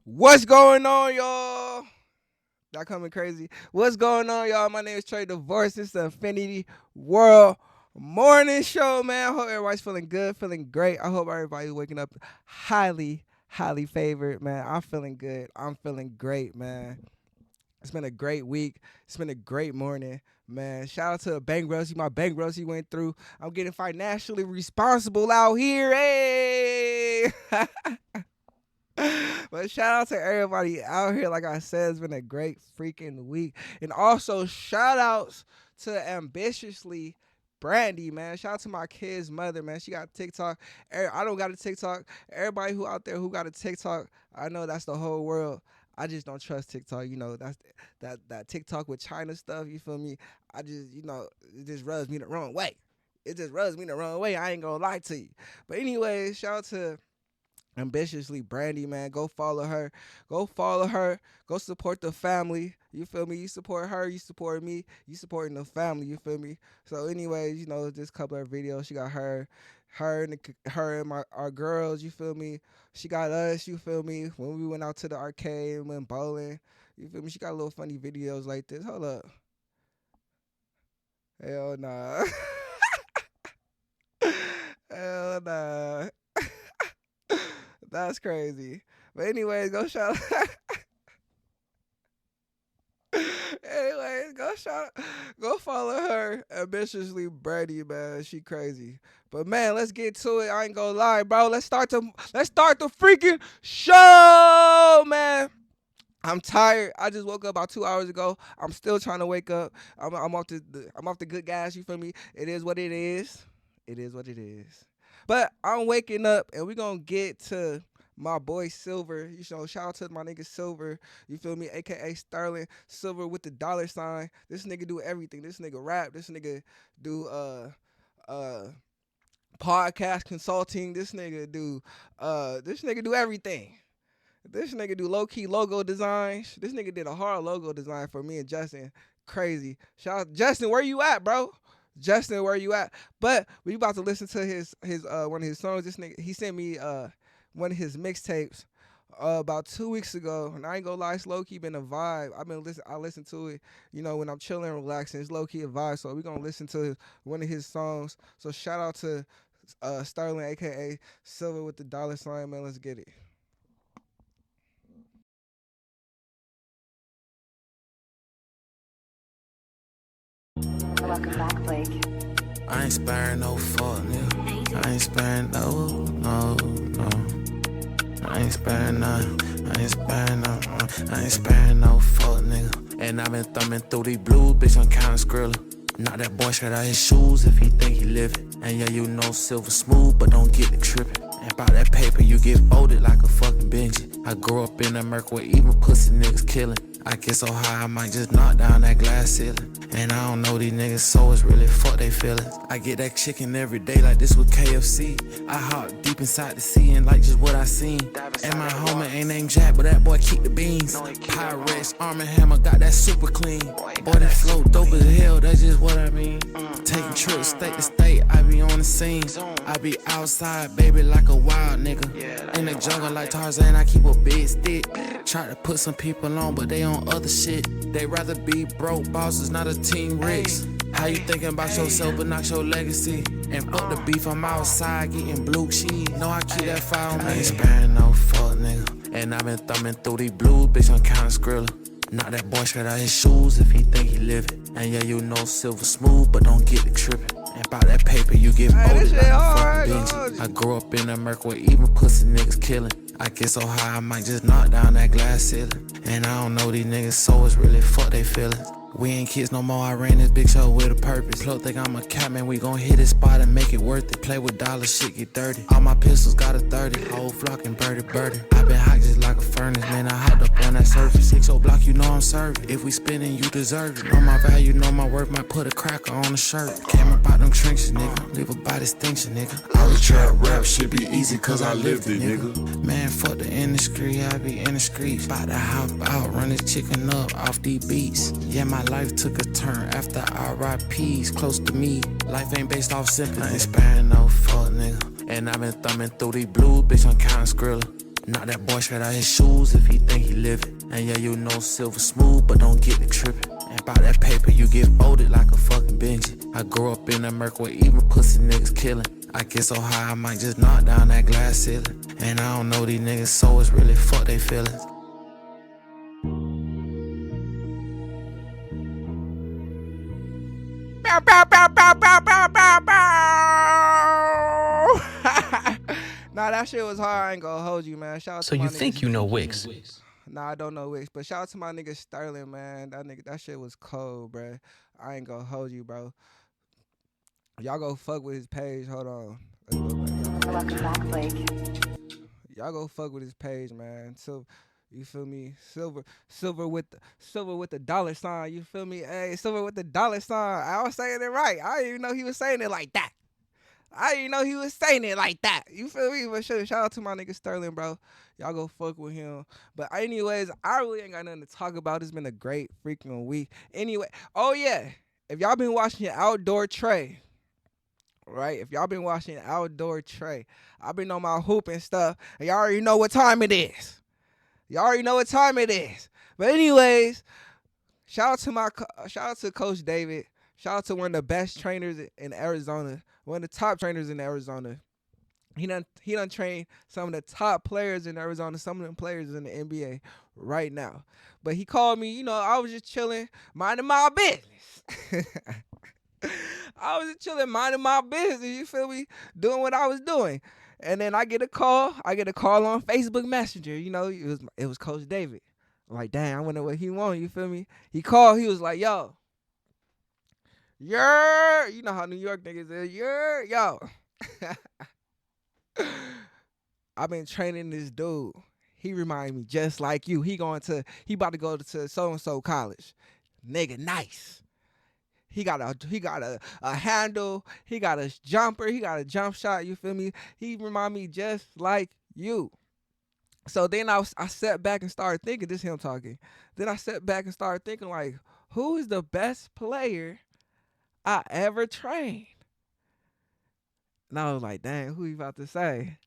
What's going on, y'all? Y'all coming crazy. What's going on, y'all? My name is Trey Divorce. It's the Infinity World Morning Show, man. I hope everybody's feeling good, feeling great. I hope everybody's waking up highly favored, man. I'm feeling good. I'm feeling great, man. It's been a great week. It's been a great morning, man. Shout out to the bankruptcy. My bankruptcy went through. I'm getting financially responsible out here. Hey! But shout out to everybody out here. Like I said, it's been a great freaking week. And also shout outs to Ambitiously Brandy, man. Shout out to my kid's mother, man. She got TikTok. I don't got a TikTok. Everybody who out there who got a TikTok, I know that's the whole world. I just don't trust TikTok. You know, that's that TikTok with China stuff, you feel me? I just, it just rubs me the wrong way. It just rubs me the wrong way. I ain't gonna lie to you. But anyway, shout out to Ambitiously Brandy, man. Go follow her. Go follow her. Go support the family. You feel me? You support her. You support me. You supporting the family. You feel me? So, anyways, this couple of videos. She got her and our girls. You feel me? She got us. You feel me? When we went out to the arcade and went bowling. You feel me? She got little funny videos like this. Hold up. Hell nah. Hell nah. That's crazy. But anyways, go shout. Go follow her. Ambitiously Brady, man. She crazy. But man, let's get to it. I ain't gonna lie, bro. Let's start the freaking show, man. I'm tired. I just woke up about 2 hours ago. I'm still trying to wake up. I'm off the good gas. You feel me? It is what it is. It is what it is. But I'm waking up, and we're going to get to my boy Silver. Shout out to my nigga Silver. You feel me? A.K.A. Sterling. Silver with the $. This nigga do everything. This nigga rap. This nigga do podcast consulting. This nigga do everything. This nigga do low-key logo designs. This nigga did a hard logo design for me and Justin. Crazy. Shout out Justin, where you at, bro? Justin, where you at? But we about to listen to his one of his songs. This nigga, he sent me one of his mixtapes about 2 weeks ago, and I ain't gonna lie, it's low key been a vibe. I listen to it, when I'm chilling and relaxing. It's low key a vibe, so we gonna listen to one of his songs. So shout out to Sterling, aka Silver with the $, man. Let's get it. Welcome back, Blake. I ain't sparing no fuck, nigga. I ain't sparing no. I ain't sparing none. I ain't sparing no fuck, nigga. And I been thumbing through these blues, bitch, I'm counting Skrilla. Knock that boy straight out his shoes if he think he living. And yeah, Silver smooth, but don't get the tripping. And about that paper, you get folded like a fucking Benji. I grew up in that murk where even pussy niggas killing. I get so high, I might just knock down that glass ceiling. And I don't know these niggas, so it's really fuck they feelings. I get that chicken every day like this with KFC. I hop deep inside the sea and like just what I seen. And my homie ain't named Jack, but that boy keep the beans. Pyrex, Arm & Hammer, got that super clean. Boy, that flow dope as hell, that's just what I mean. Taking trips state to state, I be on the scene. I be outside, baby, like a wild nigga. In the jungle like Tarzan, I keep a big stick. Try to put some people on, but they on other shit. They rather be broke bosses, not a team rich. How you thinking about yourself but not your legacy? And fuck the beef, I'm outside getting blue cheese. No, I keep that fire on me. I ain't sparing no fuck, nigga. And I been thumbing through these blues, bitch, I'm counting Skrilla. Knock that boy straight out his shoes if he think he living. And yeah, Silver smooth, but don't get the tripping. And about that paper, you get folded like a fucking Benji. I grew up in that murk where even pussy niggas killing. I get so high, I might just knock down that glass ceiling. And I don't know these niggas, so it's really fuck they feelings. We ain't kids no more, I ran this big show with a purpose. Plug think I'm a cat, man, we gon' hit this spot and make it worth it. Play with dollars, shit get dirty. All my pistols got a 30, whole flock and birdie. I been hot just like a furnace, man, I hopped up on that surface. 6-0 block, I'm serving. If we spinning, you deserve it. Know my value, know my worth, might put a cracker on the shirt. Came up out them trenches, nigga, leave a by distinction, nigga. All the trap rap shit be easy cause I lived it, nigga. Man, fuck the industry, I be in the streets. Bout to hop out, run this chicken up off these beats. Yeah, my life took a turn after RIPs close to me. Life ain't based off sympathy. I ain't sparing no fuck, nigga. And I been thumbing through these blues, bitch, I'm counting Skrilla. Knock that boy straight out his shoes if he think he living. And yeah, you know silver smooth, but don't get the tripping. And about that paper, you get folded like a fucking Benji. I grew up in America where even pussy niggas killing. I get so high, I might just knock down that glass ceiling. And I don't know these niggas, so it's really fuck they feelings. Bow, bow, bow, bow, bow, bow, bow, bow. Nah, that shit was hard. I ain't gonna hold you, man. Shout out So to my you niggas. think you know Wicks? Nah, I don't know Wicks, but shout out to my nigga Sterling, man. That shit was cold, bruh. I ain't gonna hold you, bro. Y'all go fuck with his page. Hold on. Welcome back, Blake. Y'all go fuck with his page, man. So, you feel me? Silver with the dollar sign. You feel me? Hey, silver with the dollar sign. I was saying it right. I didn't even know he was saying it like that. You feel me? But shout out to my nigga Sterling, bro. Y'all go fuck with him. But anyways, I really ain't got nothing to talk about. It's been a great freaking week. Anyway, oh yeah, if y'all been watching Outdoor Trey, right? If y'all been watching Outdoor Trey, I've been on my hoop and stuff, and y'all already know what time it is. But anyways, shout out to Coach David. Shout out to one of the best trainers in Arizona, one of the top trainers in Arizona. He done trained some of the top players in Arizona, some of them players in the NBA right now. But he called me, I was just chilling, minding my business. Minding my business, you feel me? Doing what I was doing. And then I get a call on Facebook Messenger, it was Coach David. I'm like, dang, I wonder what he want, you feel me? He called, he was like, yo, you know how New York niggas is, yo. I've been training this dude. He remind me just like you. He about to go to so-and-so college. Nigga, nice. He got a handle. He got a jumper. He got a jump shot. You feel me? He remind me just like you. So then I sat back and started thinking. This is him talking. Then I sat back and started thinking like, who is the best player I ever trained? And I was like, dang, who you about to say?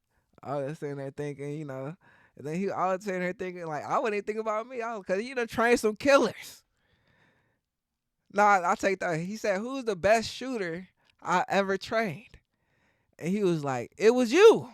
I was sitting there thinking, and then I was sitting there thinking like, I wouldn't even think about me, because he done trained some killers. Nah, I'll take that. He said, who's the best shooter I ever trained? And he was like, it was you.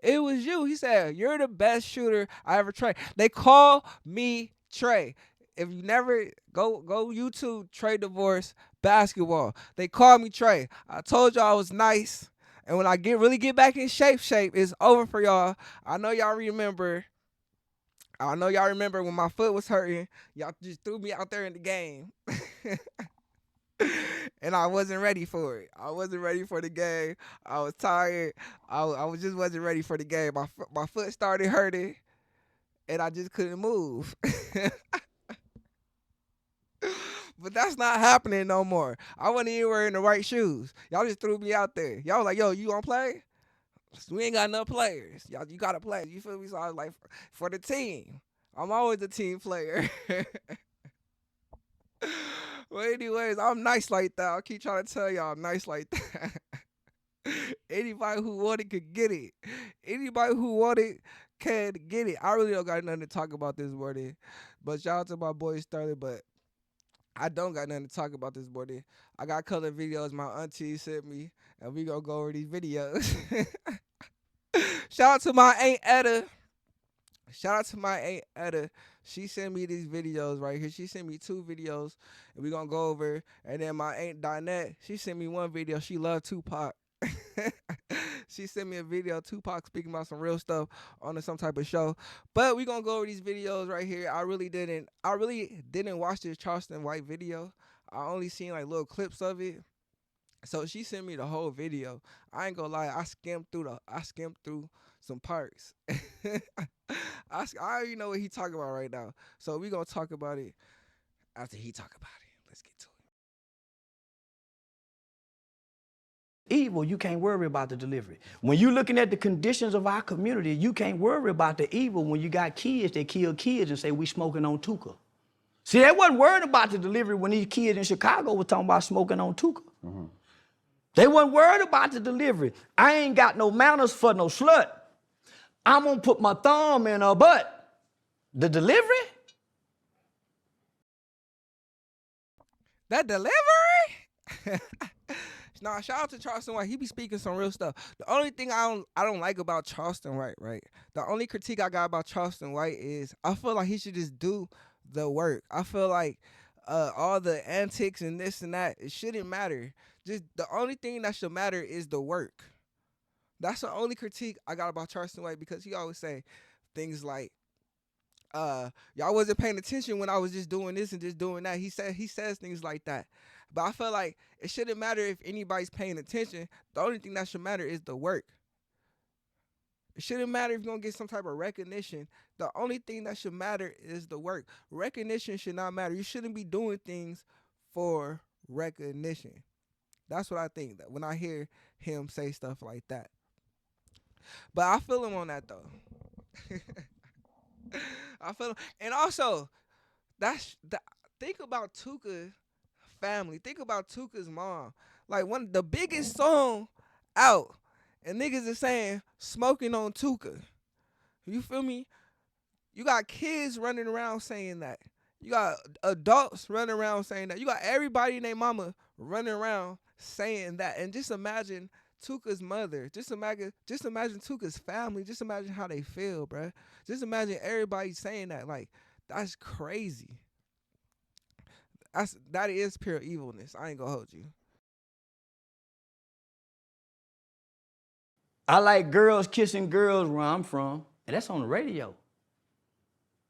It was you. He said, you're the best shooter I ever trained. They call me Trey. If you never go YouTube Trey Divorce basketball. They call me Trey. I told y'all I was nice. And when I really get back in shape, it's over for y'all. I know y'all remember when my foot was hurting. Y'all just threw me out there in the game. And I wasn't ready for it. I wasn't ready for the game. I was tired. I just wasn't ready for the game. My foot started hurting, and I just couldn't move. But that's not happening no more. I wasn't even wearing the right shoes. Y'all just threw me out there. Y'all was like, yo, you gonna play? We ain't got enough players. Y'all, you gotta play. You feel me? So I was like, for the team. I'm always a team player. Well, anyways, I'm nice like that. I'll keep trying to tell y'all I'm nice like that. Anybody who want it could get it. Anybody who want it can get it. I really don't got nothing to talk about this morning. But shout out to my boy Sterling. But I don't got nothing to talk about this morning. I got color videos my auntie sent me. And we gonna go over these videos. Shout out to my Aunt Etta. She sent me these videos right here. She sent me 2 videos, and we gonna go over. And then my Aunt Dinette, she sent me 1 video. She loved Tupac. She sent me a video of Tupac speaking about some real stuff on some type of show. But we gonna go over these videos right here. I really didn't watch this Charleston White video. I only seen like little clips of it. So she sent me the whole video. I ain't gonna lie, I skimmed through some parts. I already know what he talking about right now. So we gonna talk about it after he talk about it. Let's get to it. Evil, you can't worry about the delivery. When you're looking at the conditions of our community, you can't worry about the evil when you got kids that kill kids and say we smoking on Tuka. See, they wasn't worried about the delivery when these kids in Chicago were talking about smoking on Tuka. Mm-hmm. They wasn't worried about the delivery. I ain't got no manners for no slut. I'm gonna put my thumb in her butt. The delivery? That delivery? Nah, shout out to Charleston White. He be speaking some real stuff. The only thing I don't like about Charleston White, right? The only critique I got about Charleston White is I feel like he should just do the work. I feel like all the antics and this and that, it shouldn't matter. Just the only thing that should matter is the work. That's the only critique I got about Charleston White, because he always say things like, y'all wasn't paying attention when I was just doing this and just doing that. He says things like that. But I feel like it shouldn't matter if anybody's paying attention. The only thing that should matter is the work. It shouldn't matter if you're going to get some type of recognition. The only thing that should matter is the work. Recognition should not matter. You shouldn't be doing things for recognition. That's what I think that when I hear him say stuff like that. But I feel him on that though. I feel him. And also, think about Tuka family. Think about Tuka's mom. Like the biggest song out, and niggas is saying smoking on Tuka. You feel me? You got kids running around saying that. You got adults running around saying that. You got everybody and their mama running around saying that. And just imagine Tuka's mother. Just imagine Tuka's family. Just imagine how they feel, bruh. Just imagine everybody saying that. Like, that's crazy. That is pure evilness. I ain't gonna hold you. I like girls kissing girls where I'm from, and that's on the radio.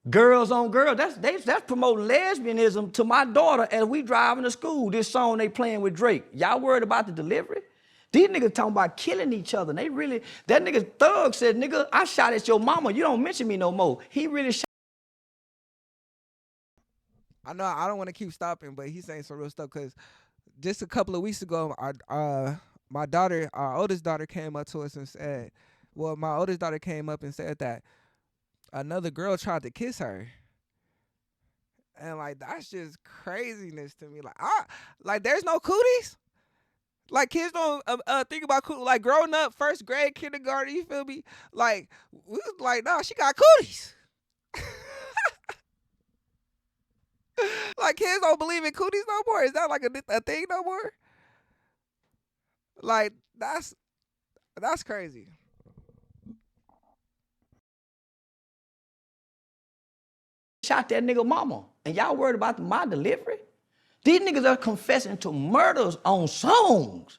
Girls on girls, that's promoting lesbianism to my daughter as we driving to school. This song they playing with Drake. Y'all worried about the delivery? These niggas talking about killing each other. That nigga Thug said, nigga, I shot at your mama. You don't mention me no more. He really shot. I know I don't want to keep stopping, but he's saying some real stuff, because just a couple of weeks ago, our oldest daughter came up to us and said, my oldest daughter came up and said that another girl tried to kiss her. And like, that's just craziness to me. Like there's no cooties. Like, kids don't think about cooties. Like, growing up, first grade, kindergarten, you feel me? Like, we was like, no, she got cooties. Like, kids don't believe in cooties no more. Is that like a thing no more? Like, that's crazy. Shot that nigga mama, and y'all worried about my delivery? These niggas are confessing to murders on songs,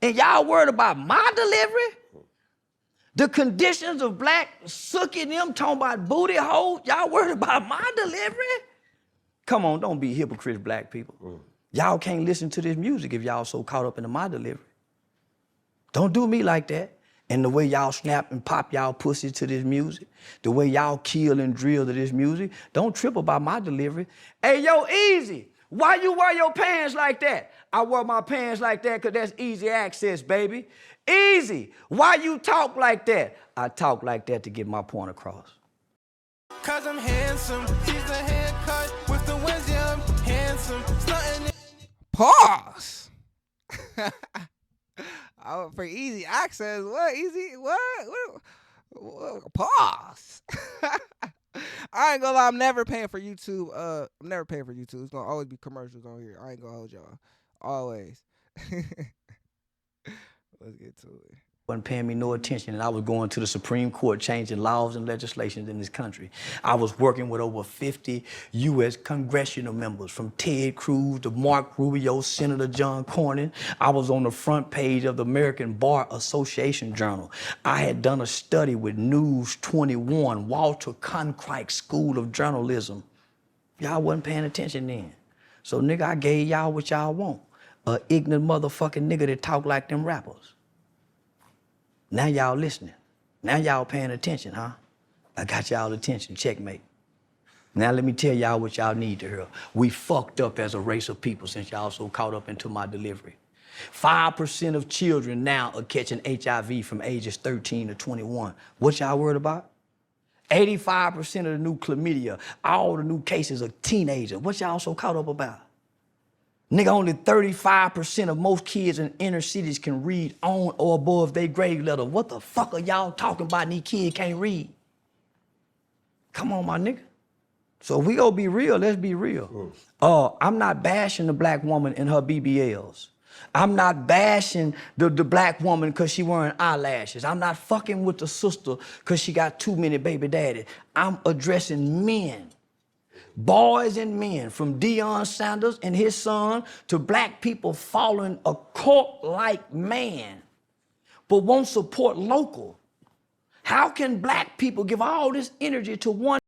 and y'all worried about my delivery? The conditions of black sucking them, talking about booty hole, y'all worried about my delivery? Come on, don't be hypocrites, black people. Y'all can't listen to this music if y'all so caught up in my delivery. Don't do me like that. And the way y'all snap and pop y'all pussy to this music, the way y'all kill and drill to this music, don't trip about my delivery. Hey, yo, Easy, why you wear your pants like that? I wear my pants like that because that's easy access, baby. Easy, why you talk like that? I talk like that to get my point across. Cause I'm handsome, she's the haircut with the wisdom, handsome, stunting. Pause. For easy access, what easy? What? Pause. I ain't gonna lie, I'm never paying for YouTube. I'm never paying for YouTube. It's gonna always be commercials on here. I ain't gonna hold y'all. Always. Let's get to it. Wasn't paying me no attention, and I was going to the Supreme Court changing laws and legislation in this country. I was working with over 50 U.S. congressional members, from Ted Cruz to Mark Rubio, Senator John Cornyn. I was on the front page of the American Bar Association Journal. I had done a study with News 21, Walter Cronkite School of Journalism. Y'all wasn't paying attention then. So, nigga, I gave y'all what y'all want. A ignorant motherfucking nigga that talk like them rappers. Now y'all listening. Now y'all paying attention, huh? I got y'all attention, checkmate. Now let me tell y'all what y'all need to hear. We fucked up as a race of people since y'all so caught up into my delivery. 5% of children now are catching HIV from ages 13 to 21. What y'all worried about? 85% of the new chlamydia, all the new cases of teenagers. What y'all so caught up about? Nigga, only 35% of most kids in inner cities can read on or above their grade level. What the fuck are y'all talking about and these kids can't read? Come on, my nigga. So if we gonna be real, let's be real. I'm not bashing the black woman in her BBLs. I'm not bashing the black woman because she wearing eyelashes. I'm not fucking with the sister because she got too many baby daddies. I'm addressing men. Boys and men, from Deion Sanders and his son to black people following a cult-like man, but won't support local. How can black people give all this energy to one?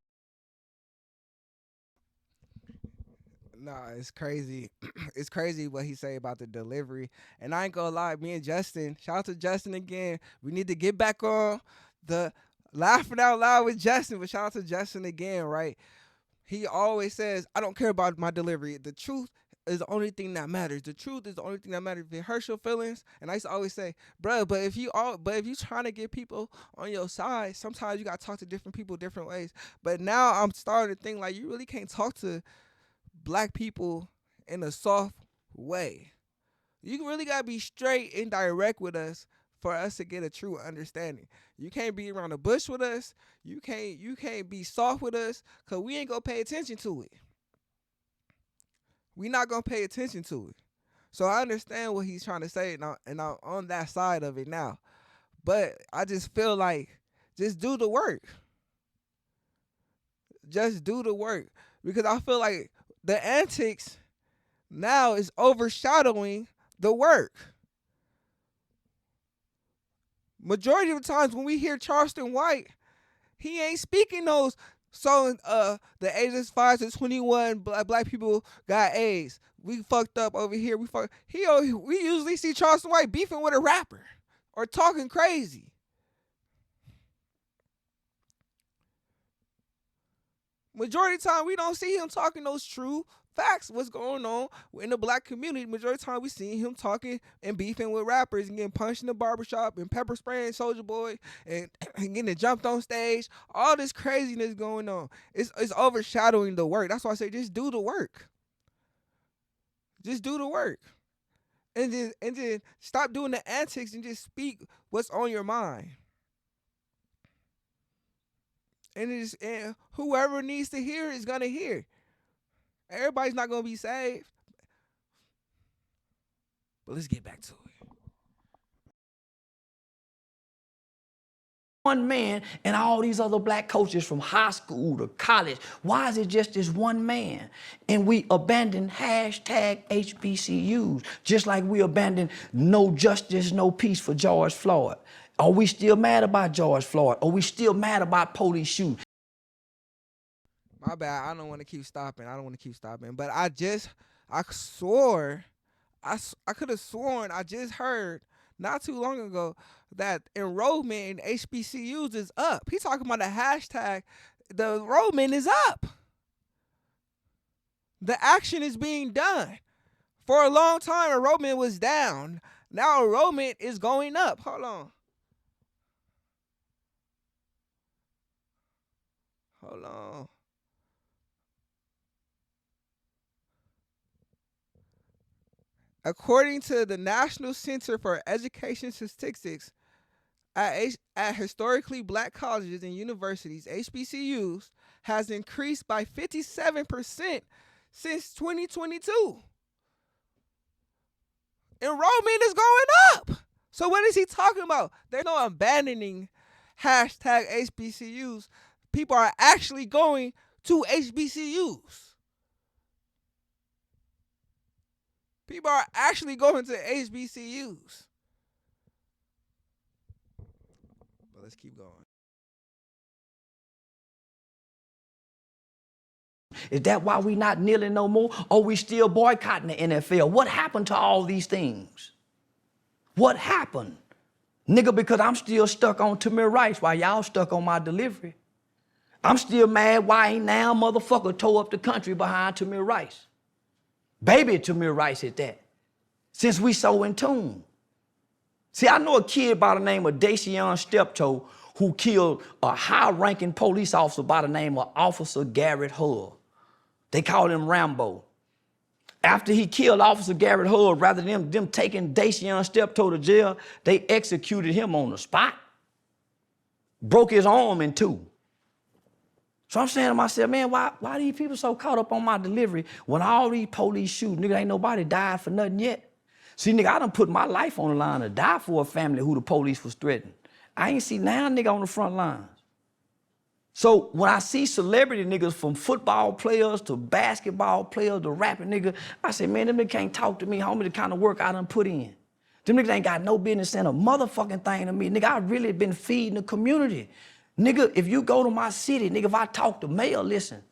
Nah, it's crazy. It's crazy what he say about the delivery. And I ain't gonna lie, me and Justin, shout out to Justin again. We need to get back on the laughing out loud with Justin, but shout out to Justin again, right? He always says, I don't care about my delivery. The truth is the only thing that matters. The truth is the only thing that matters. If it hurts your feelings, and I used to always say, bro, but if you trying to get people on your side, sometimes you gotta talk to different people different ways. But now I'm starting to think like you really can't talk to black people in a soft way. You really gotta be straight and direct with us for us to get a true understanding. You can't be around the bush with us. You can't be soft with us, cause we ain't gonna pay attention to it. We not gonna pay attention to it. So I understand what he's trying to say, and I'm on that side of it now. But I just feel like just do the work. Just do the work, because I feel like the antics now is overshadowing the work. Majority of the times when we hear Charleston White, he ain't speaking those. So the ages 5 to 21 black people got AIDS. We fucked up over here. We usually see Charleston White beefing with a rapper or talking crazy. Majority of the time we don't see him talking those true facts, what's going on in the black community. Majority of the time we see him talking and beefing with rappers and getting punched in the barbershop and pepper spraying Soulja Boy and getting jumped on stage. All this craziness going on. It's overshadowing the work. That's why I say just do the work. Just do the work. And then stop doing the antics and just speak what's on your mind. And whoever needs to hear is gonna hear. Everybody's not gonna be saved. But let's get back to it. One man and all these other black coaches from high school to college. Why is it just this one man? And we abandon hashtag HBCUs, just like we abandoned no justice, no peace for George Floyd. Are we still mad about George Floyd? Are we still mad about police shooting? My bad. I don't want to keep stopping. But I swore, I could have sworn I just heard not too long ago that enrollment in HBCUs is up. He talking about a hashtag. The enrollment is up. The action is being done. For a long time, enrollment was down. Now enrollment is going up. Hold on. According to the National Center for Education Statistics, at historically black colleges and universities, HBCUs has increased by 57% since 2022. Enrollment is going up. So what is he talking about? They're not abandoning hashtag HBCUs. People are actually going to HBCUs. People are actually going to HBCUs. But let's keep going. Is that why we not kneeling no more? Or we still boycotting the NFL? What happened to all these things? What happened? Nigga, because I'm still stuck on Tamir Rice while y'all stuck on my delivery. I'm still mad why ain't now motherfucker tore up the country behind Tamir Rice. Baby Tamir Rice at that. Since we so in tune. See, I know a kid by the name of Dacian Steptoe who killed a high-ranking police officer by the name of Officer Garrett Hull. They called him Rambo. After he killed Officer Garrett Hull, rather than them taking Dacian Steptoe to jail, they executed him on the spot. Broke his arm in two. So I'm saying to myself, man, why these people so caught up on my delivery when all these police shoot? Nigga, ain't nobody died for nothing yet. See, nigga, I done put my life on the line to die for a family who the police was threatening. I ain't see now nigga on the front lines. So when I see celebrity niggas from football players to basketball players to rapping niggas, I say, man, them niggas can't talk to me, homie, the kind of work I done put in. Them niggas ain't got no business saying a motherfucking thing to me. Nigga, I really been feeding the community. Nigga, if you go to my city, nigga, if I talk to mayor, listen,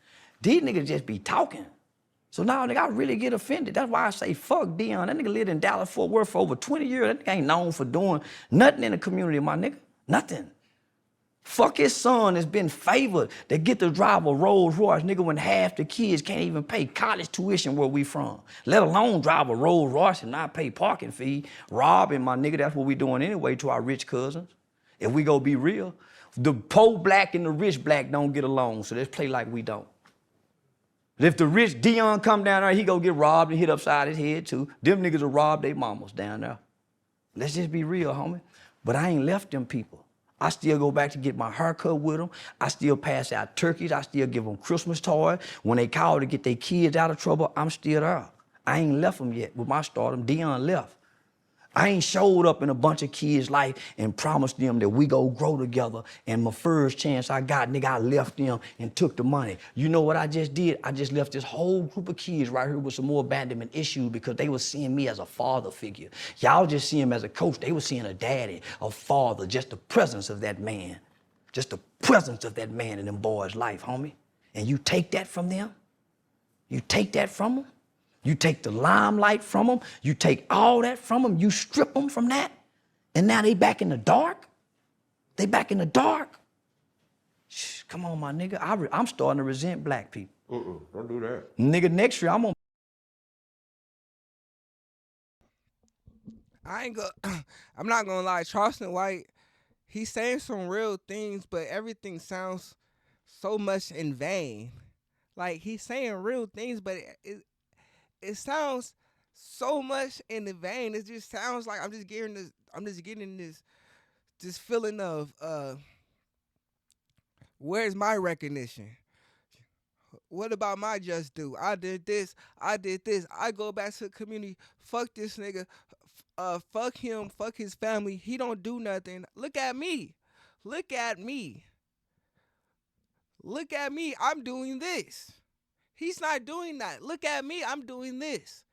these niggas just be talking. So now, nigga, I really get offended. That's why I say, fuck Dion. That nigga lived in Dallas, Fort Worth for over 20 years. That nigga ain't known for doing nothing in the community, my nigga. Nothing. Fuck his son has been favored to get to drive a Rolls Royce, nigga, when half the kids can't even pay college tuition where we from, let alone drive a Rolls Royce and not pay parking fee. Robbing, my nigga, that's what we doing anyway to our rich cousins. If we go be real, the poor black and the rich black don't get along, so let's play like we don't. If the rich Dion come down there, he go get robbed and hit upside his head too. Them niggas will rob their mamas down there. Let's just be real, homie. But I ain't left them people. I still go back to get my haircut with them. I still pass out turkeys. I still give them Christmas toys. When they call to get their kids out of trouble, I'm still there. I ain't left them yet with my stardom. Dion left. I ain't showed up in a bunch of kids' life and promised them that we go grow together. And my first chance I got, nigga, I left them and took the money. You know what I just did? I just left this whole group of kids right here with some more abandonment issues because they were seeing me as a father figure. Y'all just see him as a coach. They were seeing a daddy, a father, just the presence of that man. Just the presence of that man in them boys' life, homie. And you take that from them? You take that from them? You take the limelight from them, you take all that from them, you strip them from that, and now they back in the dark? They back in the dark? Shh, come on, my nigga. I'm starting to resent black people. Don't do that. Nigga, next year I'm gonna... I'm not gonna lie, Charleston White, he's saying some real things, but everything sounds so much in vain. Like, he's saying real things, but it sounds so much in the vein. It just sounds like I'm just getting this feeling of where's my recognition? What about my just due? I did this. I go back to the community. Fuck this nigga. Fuck him. Fuck his family. He don't do nothing. Look at me. Look at me. Look at me. I'm doing this. He's not doing that. Look at me. I'm doing this.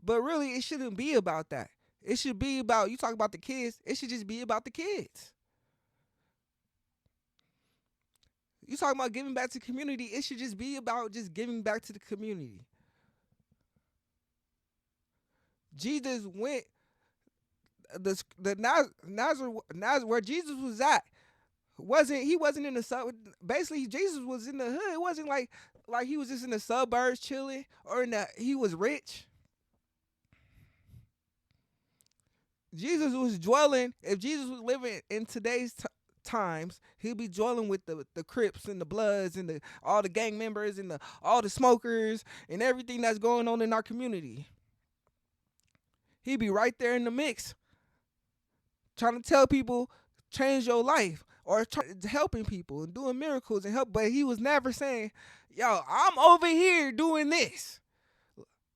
But really, it shouldn't be about that. It should be about, you talk about the kids, it should just be about the kids. You talking about giving back to the community, it should just be about just giving back to the community. Jesus went, Nazareth, where Jesus was at, he wasn't in the sub. Basically, Jesus was in the hood. It wasn't like he was just in the suburbs chilling, or he was rich. Jesus was dwelling. If Jesus was living in today's times, he'd be dwelling with the Crips and the Bloods and all the gang members and all the smokers and everything that's going on in our community. He'd be right there in the mix, trying to tell people, change your life. Or helping people and doing miracles and help, but he was never saying, yo, I'm over here doing this.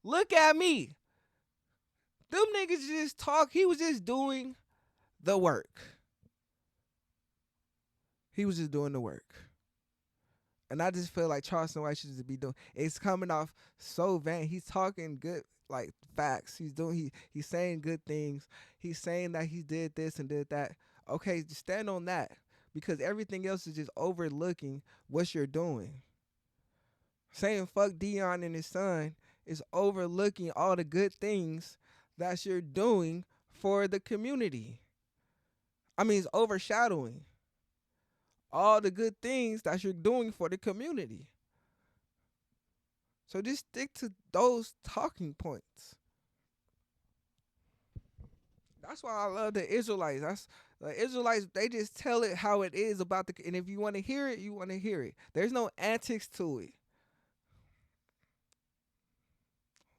Look at me. Them niggas just talk. He was just doing the work. He was just doing the work. And I just feel like Charleston White should just be doing, it's coming off so vain. He's talking good, like, facts. He's saying good things. He's saying that he did this and did that. Okay, just stand on that. Because everything else is just overlooking what you're doing. Saying fuck Dion and his son is overlooking all the good things that you're doing for the community. I mean, it's overshadowing all the good things that you're doing for the community. So just stick to those talking points. That's why I love the Israelites. The Israelites, they just tell it how it is about and if you want to hear it, you want to hear it. There's no antics to it.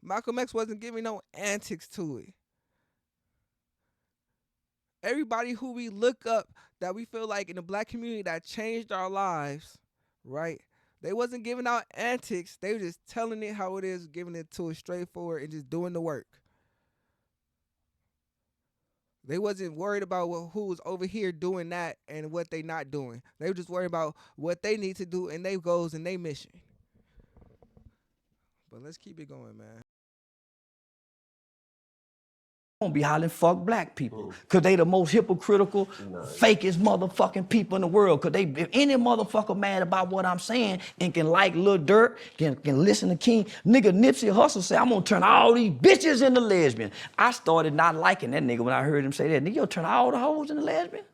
Malcolm X wasn't giving no antics to it. Everybody who we look up that we feel like in the black community that changed our lives, right? They wasn't giving out antics. They were just telling it how it is, giving it to us straightforward and just doing the work. They wasn't worried about who was over here doing that and what they not doing. They were just worried about what they need to do and their goals and their mission. But let's keep it going, man. Don't be hollering fuck black people, cause they the most hypocritical, fakest motherfucking people in the world. Cause if any motherfucker mad about what I'm saying and can like Lil Durk, can listen to King, nigga Nipsey Hussle say, I'm gonna turn all these bitches into lesbian. I started not liking that nigga when I heard him say that. Nigga, you'll turn all the hoes into lesbian?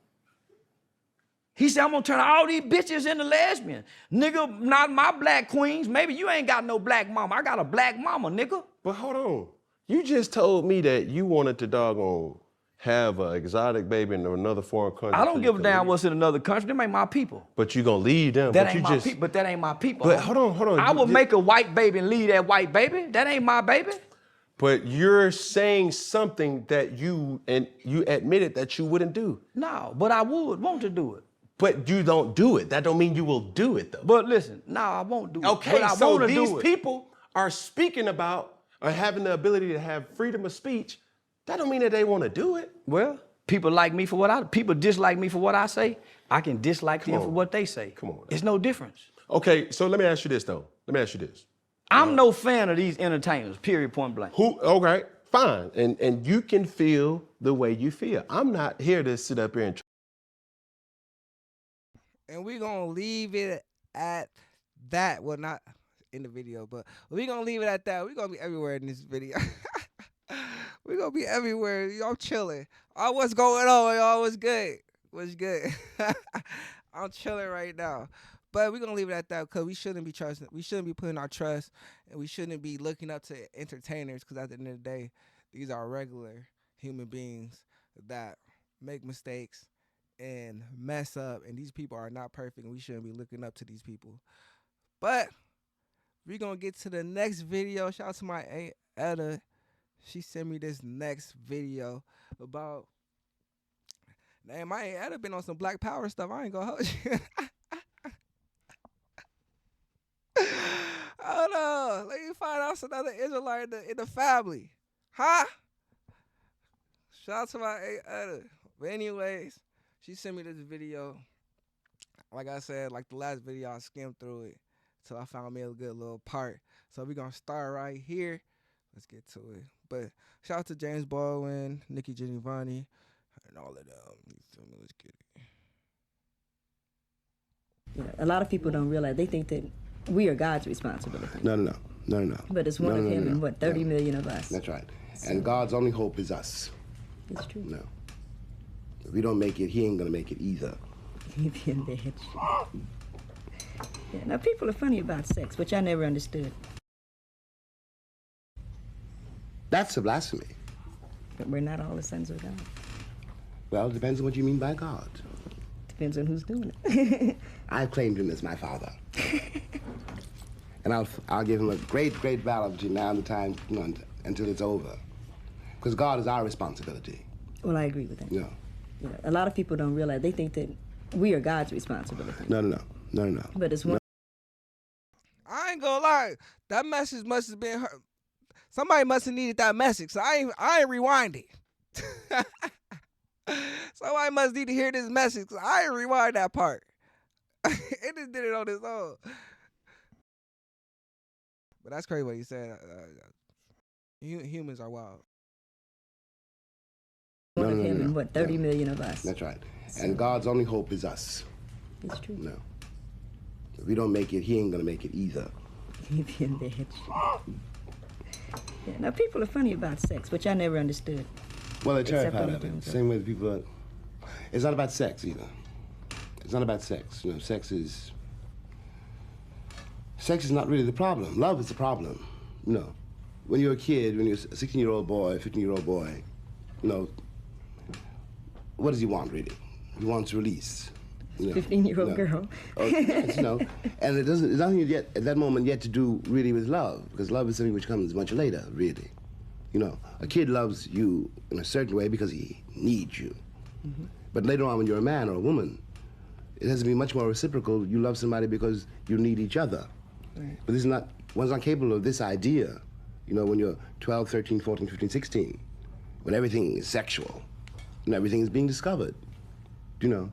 He said, I'm gonna turn all these bitches into lesbian. Nigga, not my black queens. Maybe you ain't got no black mama. I got a black mama, nigga. But hold on. You just told me that you wanted to doggone have an exotic baby in another foreign country. I don't give a damn what's in another country. Them ain't my people. But you gonna leave them. That ain't my people. But that ain't my people. But hold on. I would make a white baby and leave that white baby. That ain't my baby. But you're saying something that you admitted that you wouldn't do. No, but I would want to do it. But you don't do it. That don't mean you will do it though. But listen, no, I won't do it. Okay, but so these people are speaking about or having the ability to have freedom of speech. That don't mean that they want to do it. Well, people like me for people dislike me for what I say. I can dislike them for what they say. Come on. It's no difference. Okay, so let me ask you this though. I'm no fan of these entertainers, period, point blank. Okay, fine. And you can feel the way you feel. I'm not here to sit up here and we're going to leave it at that. Well, not in the video, but we're going to leave it at that. We're going to be everywhere in this video. We're going to be everywhere. Y'all chilling. Oh, what's going on, y'all? What's good? What's good? I'm chilling right now. But we're going to leave it at that because we shouldn't be trusting. We shouldn't be putting our trust, and we shouldn't be looking up to entertainers because at the end of the day, these are regular human beings that make mistakes and mess up, and these people are not perfect, and we shouldn't be looking up to these people. But we're going to get to the next video. Shout out to my Aunt Etta. She sent me this next video about, damn, my Aunt Etta been on some Black Power stuff. I ain't going to hold you. Hold on. Let me find out another Israelite in the family. Huh? Shout out to my Aunt Etta. But anyways, she sent me this video. Like I said, like the last video, I skimmed through it till I found me a good little part. So we're going to start right here. Let's get to it. But shout out to James Baldwin, Nikki Giovanni, and all of them. You feel me? Let's get it. You know, a lot of people don't realize, they think that we are God's responsibility. No. But it's one of him and what, 30 million of us. That's right. And God's only hope is us. It's true. No. If we don't make it, he ain't gonna make it either. He'd be in bed. Yeah, now people are funny about sex, which I never understood. That's a blasphemy. But we're not all the sons of God. Well, it depends on what you mean by God. Depends on who's doing it. I've claimed him as my father. And I'll give him a great valor between now and the time, until it's over. Because God is our responsibility. Well, I agree with that. No. You know, a lot of people don't realize, they think that we are God's responsibility. No. But it's one. I ain't gonna lie. That message must have been her. Somebody must have needed that message. So I ain't rewind it. Somebody must need to hear this message. Cause I ain't rewind that part. It just did it on its own. But that's crazy what you said. Humans are wild. One of him and what, 30 million of us. That's right. And God's only hope is us. It's true. No. If we don't make it, he ain't gonna make it either. He'd be in bed. Yeah, now people are funny about sex, which I never understood. Well, they're Except terrified on of the it. Same way the people are. It's not about sex either. It's not about sex. You know, sex is not really the problem. Love is the problem. You know, when you're a kid, when you're a 16-year-old boy, 15-year-old boy, you know, what does he want really? He wants release. 15-year-old no. girl. Oh, yes, no. And there's nothing yet at that moment yet to do really with love, because love is something which comes much later, really. You know, a kid loves you in a certain way because he needs you. But later on, when you're a man or a woman, it has to be much more reciprocal. You love somebody because you need each other. Right. But this is not, one's not capable of this idea, you know, when you're 12, 13, 14, 15, 16, when everything is sexual and everything is being discovered, you know.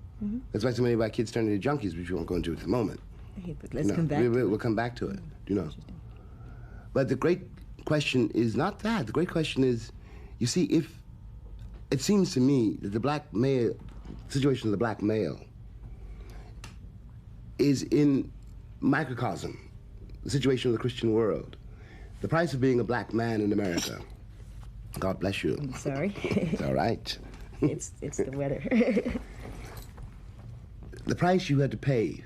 That's why so many of our kids turn into junkies, which we won't go into at the moment. Hey, but let's You know, come back. we'll come back to it, you know. But the great question is not that. The great question is, you see, if it seems to me that the black male, situation of the black male is in microcosm, the situation of the Christian world. The price of being a black man in America. God bless you. I'm sorry. It's all right. it's the weather. The price you had to pay,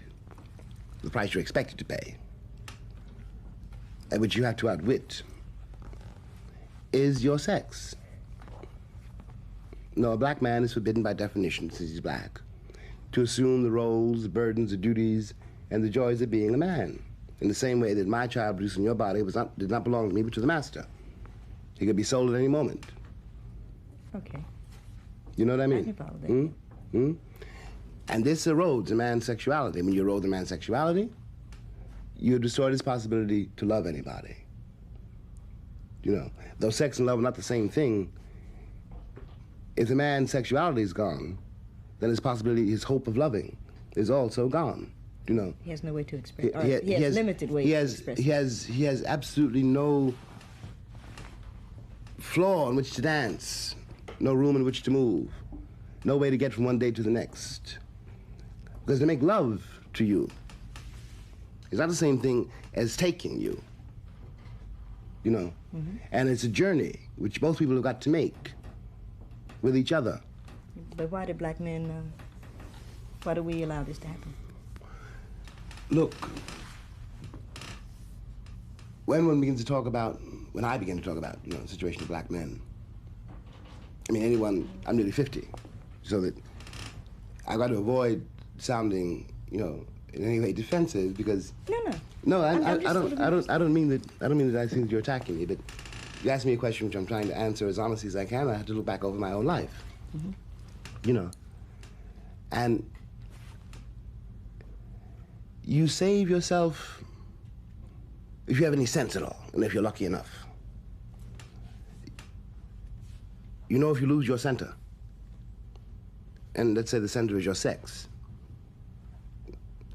the price you're expected to pay, and which you have to outwit, is your sex. No, a black man is forbidden by definition, since he's black, to assume the roles, the burdens, the duties, and the joys of being a man. In the same way that my child produced in your body did not belong to me, but to the master. He could be sold at any moment. Okay. You know what I mean? I can follow that. And this erodes a man's sexuality. When you erode a man's sexuality, you destroy his possibility to love anybody. You know, though sex and love are not the same thing, if the man's sexuality is gone, then his possibility, his hope of loving is also gone. You know, He has no way to express. He has limited ways to express. He has absolutely no floor on which to dance, no room in which to move, no way to get from one day to the next. Because to make love to you is not the same thing as taking you. You know, and it's a journey which both people have got to make with each other. But why do black men? Why do we allow this to happen? Look, when I begin to talk about, you know, the situation of black men, I mean, I'm nearly 50, so that I've got to avoid sounding, you know, in any way defensive, because no, I don't mean that I think that you're attacking me, but you asked me a question which I'm trying to answer as honestly as I can. I have to look back over my own life, you know, and you save yourself if you have any sense at all, and if you're lucky enough. You know, if you lose your center, and let's say the center is your sex,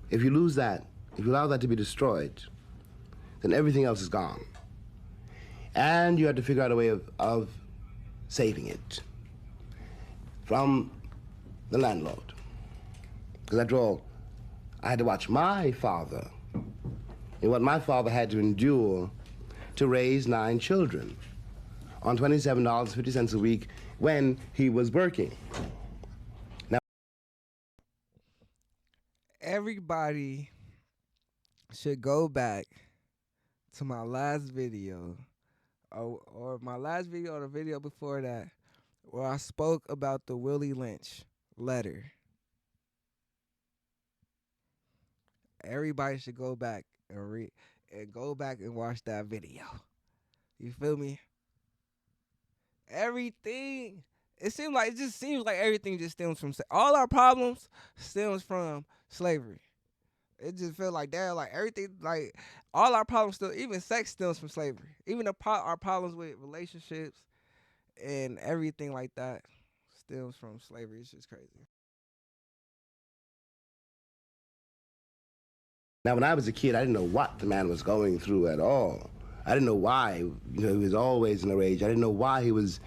if you lose that, if you allow that to be destroyed, then everything else is gone. And you have to figure out a way of saving it from the landlord. Because after all, I had to watch my father and what my father had to endure to raise 9 children on $27.50 a week when he was working. Now, everybody should go back to my last video, or my last video or the video before that, where I spoke about the Willie Lynch letter. Everybody should go back and watch that video. You feel me? Everything. It just seems like everything just stems from all our problems stems from slavery. It just feels like that, like everything, like all our problems even sex stems from slavery. Even our problems with relationships and everything like that stems from slavery. It's just crazy. Now, when I was a kid, I didn't know what the man was going through at all. I didn't know why, you know, he was always in a rage. I didn't know why he was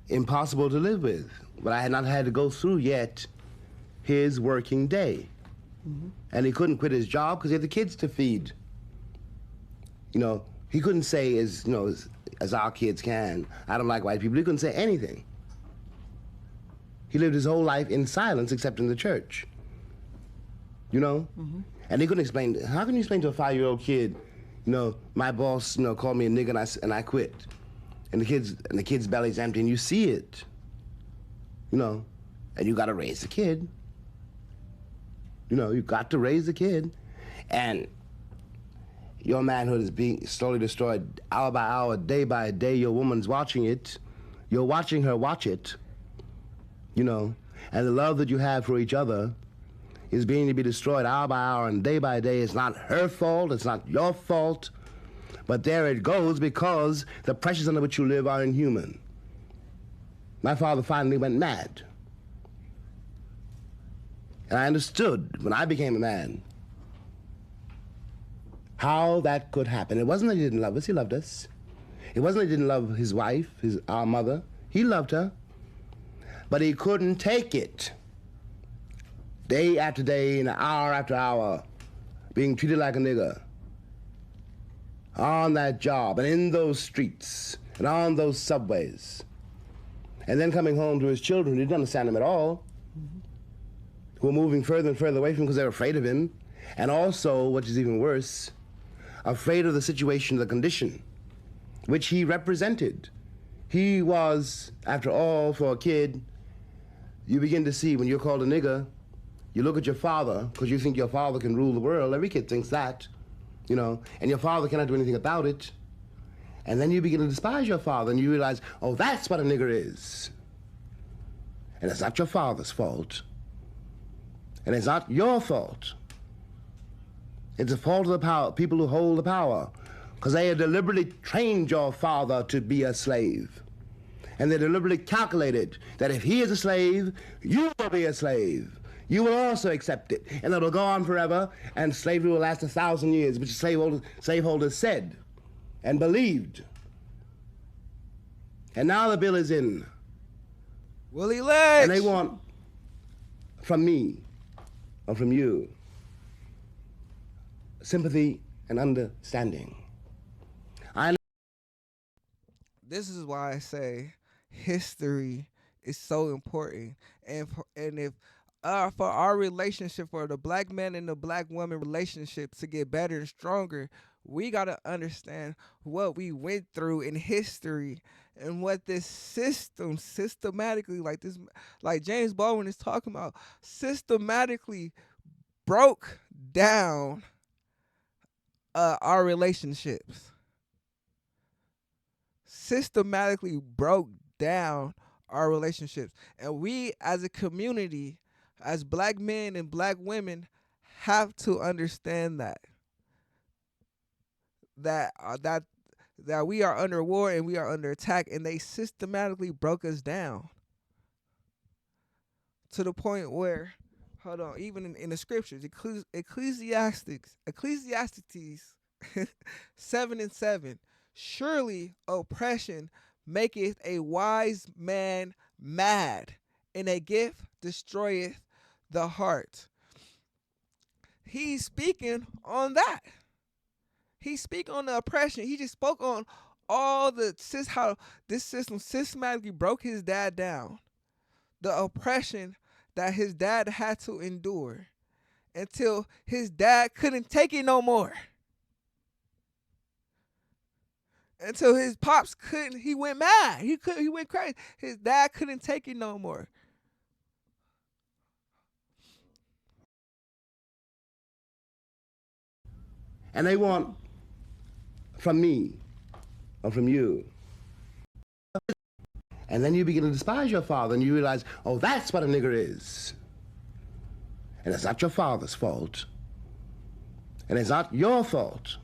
impossible to live with. But I had not had to go through yet his working day. And he couldn't quit his job because he had the kids to feed. You know, he couldn't say, as our kids can, I don't like white people. He couldn't say anything. He lived his whole life in silence except in the church. You know? And he couldn't explain, how can you explain to a 5-year-old kid, you know, my boss, you know, called me a nigger and I quit. And the kid's belly's empty and you see it. You know, and you gotta raise the kid. You know, you've got to raise the kid. And your manhood is being slowly destroyed hour by hour, day by day. Your woman's watching it. You're watching her watch it, you know. And the love that you have for each other is being to be destroyed hour by hour and day by day. It's not her fault. It's not your fault. But there it goes because the pressures under which you live are inhuman. My father finally went mad. And I understood when I became a man how that could happen. It wasn't that he didn't love us, he loved us. It wasn't that he didn't love his wife, our mother. He loved her. But he couldn't take it. Day after day and hour after hour, being treated like a nigger. On that job and in those streets and on those subways. And then coming home to his children who didn't understand him at all, who were moving further and further away from him because they were afraid of him. And also, which is even worse, afraid of the situation, the condition, which he represented. He was, after all, for a kid, you begin to see when you're called a nigger, you look at your father, because you think your father can rule the world. Every kid thinks that, you know, and your father cannot do anything about it. And then you begin to despise your father, and you realize, oh, that's what a nigger is. And it's not your father's fault. And it's not your fault. It's the fault of the power, people who hold the power, because they have deliberately trained your father to be a slave. And they deliberately calculated that if he is a slave, you will be a slave. You will also accept it, and it'll go on forever, and slavery will last 1,000 years, which slaveholders said and believed. And now the bill is in. Willie Legs. And they want, from me, or from you, sympathy and understanding. This is why I say history is so important. And if for our relationship, for the black man and the black woman relationship to get better and stronger, we got to understand what we went through in history and what this system systematically, like James Baldwin is talking about, systematically broke down our relationships. Systematically broke down our relationships. And we as a community, as black men and black women, have to understand that we are under war and we are under attack, and they systematically broke us down to the point where, hold on, even in the scriptures, Ecclesiastes 7:7, surely oppression maketh a wise man mad, and a gift destroyeth the heart. He's speaking on that. He speak on the oppression. He just spoke on all how this system systematically broke his dad down. The oppression that his dad had to endure until his dad couldn't take it no more. Until his pops couldn't, he went mad. He went crazy. His dad couldn't take it no more. And they want, from me, or from you. And then you begin to despise your father, and you realize, oh, that's what a nigger is. And it's not your father's fault. And it's not your fault.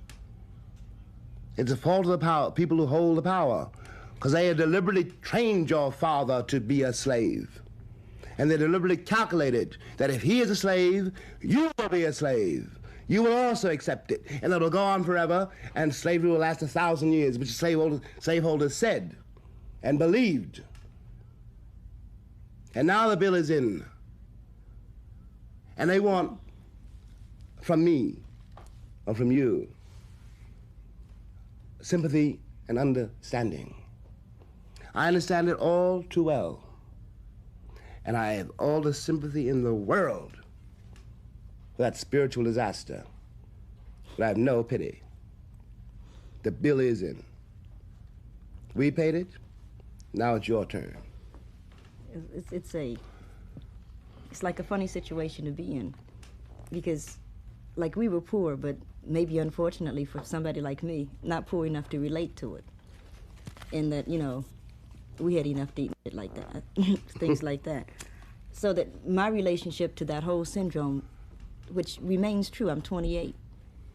It's the fault of the power, people who hold the power, because they have deliberately trained your father to be a slave. And they deliberately calculated that if he is a slave, you will be a slave. You will also accept it, and it'll go on forever, and slavery will last 1,000 years, which slaveholders said and believed. And now the bill is in. And they want, from me, or from you, sympathy and understanding. I understand it all too well. And I have all the sympathy in the world for that spiritual disaster. But I have no pity. The bill is in. We paid it. Now it's your turn. It's like a funny situation to be in. because, like, we were poor, but maybe unfortunately for somebody like me, not poor enough to relate to it. In that, you know, we had enough to eat it like that, things like that. So that my relationship to that whole syndrome, which remains true, I'm 28,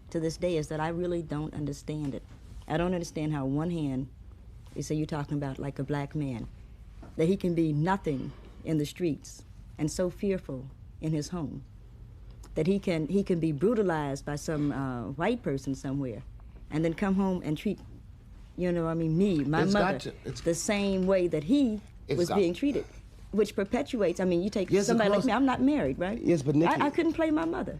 to this day, is that I really don't understand it. I don't understand how one hand, you say you're talking about like a black man, that he can be nothing in the streets and so fearful in his home, that he can be brutalized by some white person somewhere, and then come home and treat, you know, I mean, me, my mother, the same way that he was being treated, which perpetuates. I mean, you take somebody like me. I'm not married, right? Yes, but Nikki, I couldn't play my mother.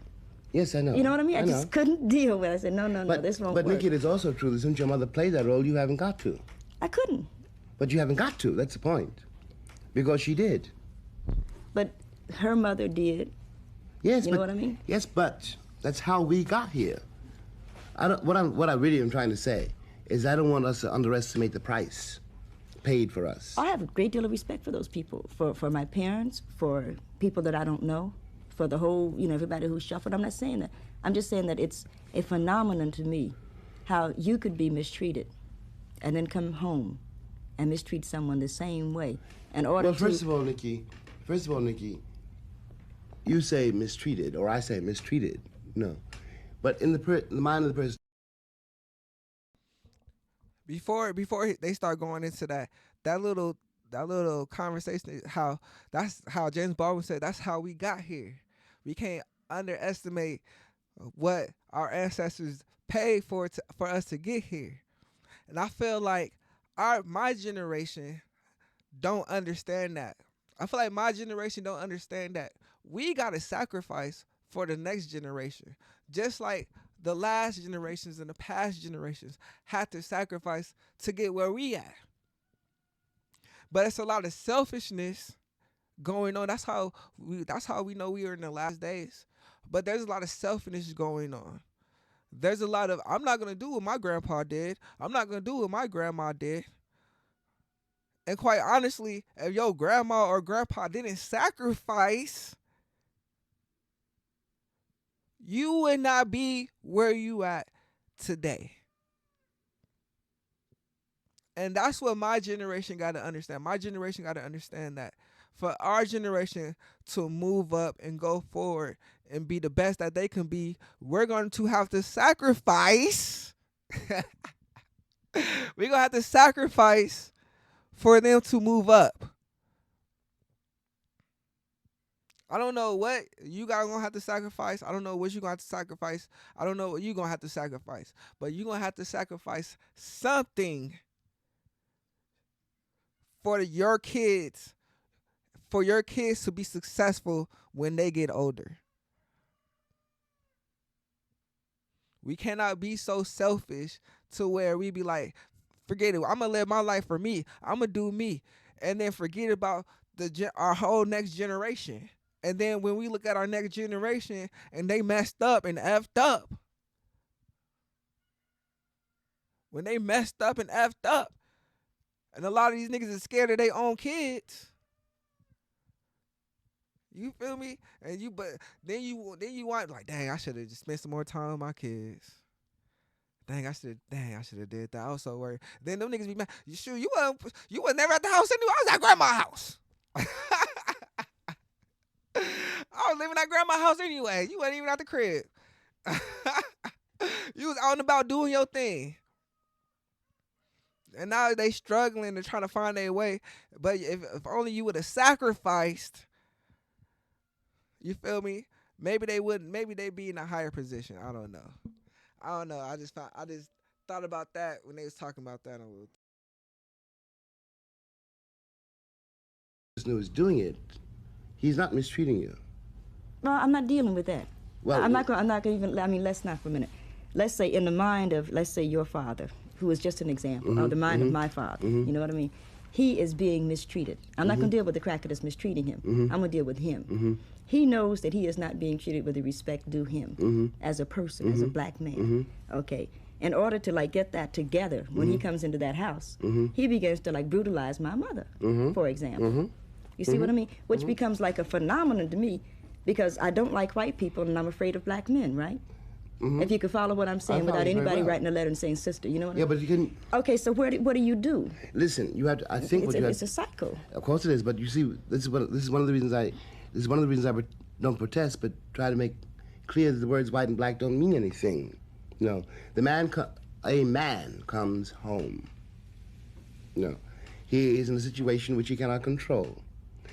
Yes, I know. You know what I mean? I just couldn't deal with it. I said, no, this won't work. But Nikki, it is also true that since your mother played that role, you haven't got to. I couldn't. But you haven't got to. That's the point. Because she did. But her mother did. Yes, you know what I mean? Yes, but that's how we got here. What I really am trying to say is I don't want us to underestimate the price paid for us. I have a great deal of respect for those people, for my parents, for people that I don't know, for the whole, you know, everybody who's shuffled. I'm not saying that. I'm just saying that it's a phenomenon to me how you could be mistreated and then come home and mistreat someone the same way in order to... First of all, Nikki, you say mistreated, or I say mistreated. No. But in the mind of the person... Before they start going into that little conversation, that's how James Baldwin said, that's how we got here. We can't underestimate what our ancestors paid for us to get here. And I feel like my generation don't understand that. I feel like my generation don't understand that we got to sacrifice for the next generation. Just like the last generations and the past generations had to sacrifice to get where we at. But it's a lot of selfishness going on. That's how we know we are in the last days. But there's a lot of selfishness going on. There's a lot of, I'm not going to do what my grandpa did. I'm not going to do what my grandma did. And quite honestly, if your grandma or grandpa didn't sacrifice, you would not be where you at today. And that's what my generation got to understand. My generation got to understand that for our generation to move up and go forward and be the best that they can be, we're going to have to sacrifice. We're going to have to sacrifice for them to move up. I don't know what you guys going to have to sacrifice. I don't know what you're going to have to sacrifice. I don't know what you're going to have to sacrifice. But you're going to have to sacrifice something for your kids to be successful when they get older. We cannot be so selfish to where we be like, forget it, I'm going to live my life for me. I'm going to do me. And then forget about our whole next generation. And then when we look at our next generation and they messed up and effed up. When they messed up and effed up. And a lot of these niggas are scared of their own kids. You feel me? And then you want like, dang, I should have just spent some more time with my kids. Dang, I should have did that. I was so worried. Then them niggas be mad. You sure you was never at the house anyway? I was at grandma's house. I was living at grandma's house anyway. You wasn't even at the crib. You was out and about doing your thing. And now they struggling and trying to find their way. But if only you would have sacrificed, you feel me? Maybe they wouldn't. Maybe they'd be in a higher position. I don't know. I just thought about that when they was talking about that. Person who is doing it, he's not mistreating you. No, I'm not dealing with that. Well, I'm not going to even. I mean, let's not for a minute. Let's say in the mind of, let's say your father, who is just an example, or the mind of my father. You know what I mean? He is being mistreated. I'm not going to deal with the cracker that's mistreating him. I'm going to deal with him. He knows that he is not being treated with the respect due him as a person, as a black man. Okay. In order to like get that together, when he comes into that house, he begins to like brutalize my mother, for example. You see what I mean? Which becomes like a phenomenon to me because I don't like white people and I'm afraid of black men, right? If you could follow what I'm saying follow without you very anybody well. writing a letter and saying sister, you know what I Yeah, mean? but you can Okay, so what do you do? listen. You have to. I think It's, what a, you have. it's a cycle. Of course it is, but you see, this is one of the reasons I don't protest, but try to make clear that the words white and black don't mean anything. You know, a man comes home. You know, he is in a situation which he cannot control.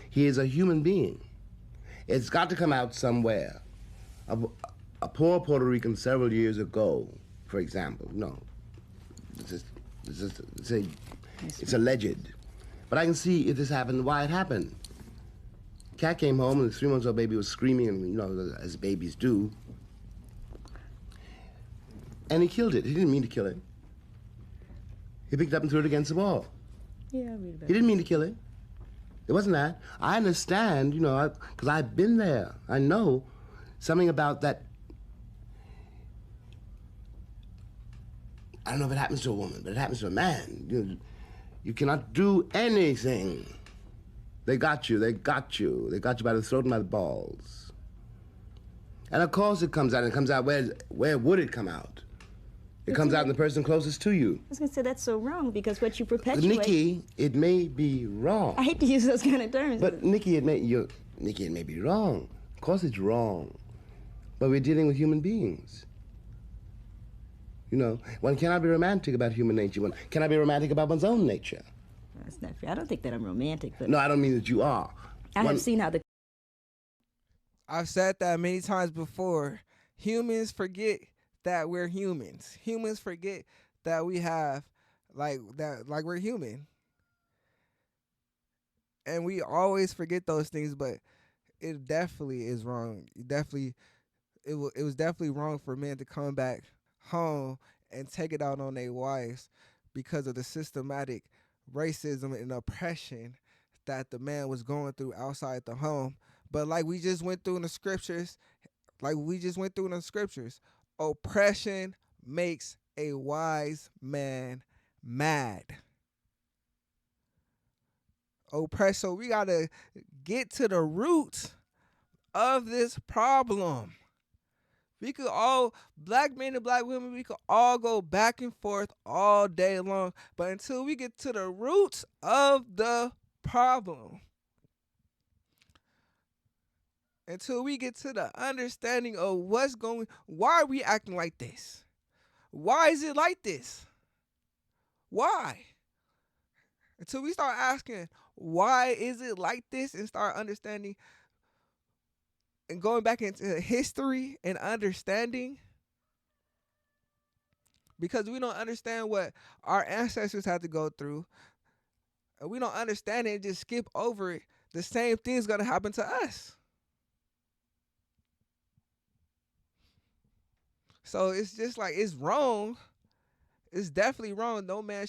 He is a human being. It's got to come out somewhere. A poor Puerto Rican several years ago, for example, no, it's alleged. But I can see if this happened, why it happened. Cat came home and the 3-month-old baby was screaming, and you know, as babies do. And he killed it. He didn't mean to kill it. He picked it up and threw it against the wall. Yeah, I read about He didn't mean to kill it. It wasn't that. I understand, you know, because I've been there. I know something about that. I don't know if it happens to a woman, but it happens to a man. You cannot do anything. They got you. They got you. They got you by the throat and by the balls. And of course it comes out. And it comes out where would it come out? It comes out in the person closest to you. I was going to say that's so wrong because what you perpetuate... Nikki, it may be wrong. I hate to use those kind of terms. But Nikki, it may be wrong. Of course it's wrong. But we're dealing with human beings. You know, one cannot be romantic about human nature. One cannot be romantic about one's own nature. That's not fair. I don't think that I'm romantic, but... No, I don't mean that you are. I have seen how the... I've said that many times before. Humans forget that we're humans. Humans forget that we have like we're human. And we always forget those things, but it definitely is wrong. It was definitely wrong for men to come back home and take it out on their wives because of the systematic racism and oppression that the man was going through outside the home. But like we just went through in the scriptures, oppression makes a wise man mad. So we gotta get to the root of this problem. We could all, black men and black women, we could all go back and forth all day long. But until we get to the roots of the problem, until we get to the understanding of why are we acting like this? Why is it like this? Why? Until we start asking, why is it like this, and start understanding and going back into history and understanding, because we don't understand what our ancestors had to go through, and we don't understand it and just skip over it, the same thing's gonna happen to us. So it's just like, it's wrong. It's definitely wrong. No man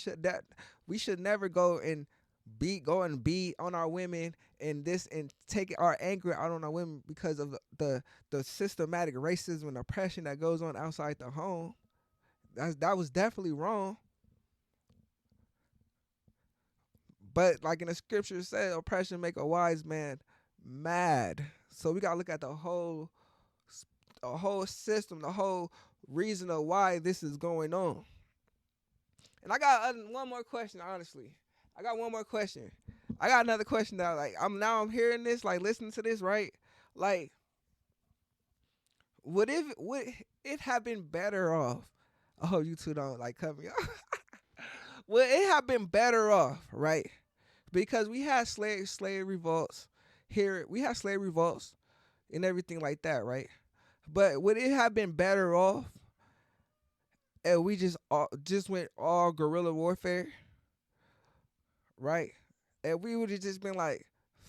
we should never go and beat on our women and take our anger out on our women because of the systematic racism and oppression that goes on outside the home. That was definitely wrong. But like in the scripture said, oppression make a wise man mad. So we gotta look at the whole system, the whole reason of why this is going on. And I got one more question, honestly. I got one more question. I got another question that I'm hearing this, like listening to this, right? Like, would it have been better off? Oh, you two don't like cut me off. Would it have been better off, right? Because we had slave revolts here. We had slave revolts and everything like that, right? But would it have been better off if we just went all guerrilla warfare, right? And we would have just been like,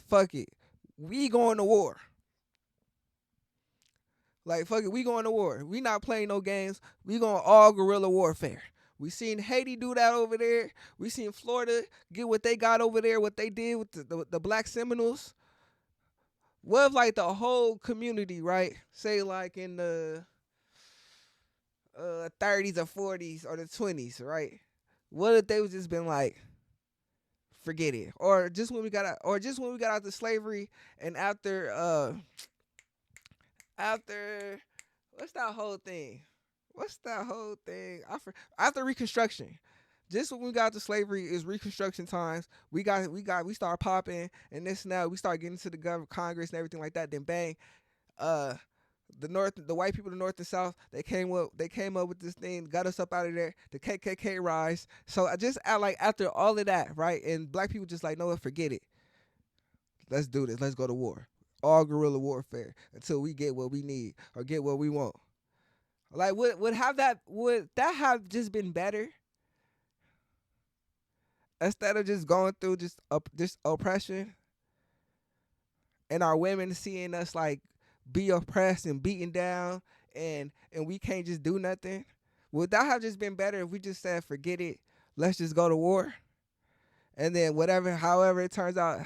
fuck it, we going to war. Like, fuck it, we going to war. We not playing no games. We going all guerrilla warfare. We seen Haiti do that over there. We seen Florida get what they got over there, what they did with the Black Seminoles. What if like the whole community, right? Say like in the 30s or 40s or the 20s, right? What if they was just been like, forget it? Or just when we got out, of slavery and after after what's that whole thing? What's that whole thing? After Reconstruction. Just when we got to slavery is Reconstruction times. We start popping and this and that. We start getting to the government, Congress and everything like that. Then bang, uh, the white people, the North and South, they came up with this thing, got us up out of there. The KKK rise. So I just after all of that, right? And black people just like, no, forget it. Let's do this. Let's go to war. All guerrilla warfare until we get what we need or get what we want. Like would that have just been better instead of just going through just oppression and our women seeing us like be oppressed and beaten down and we can't just do nothing? Would that have just been better if we just said forget it, let's just go to war, and then however it turns out,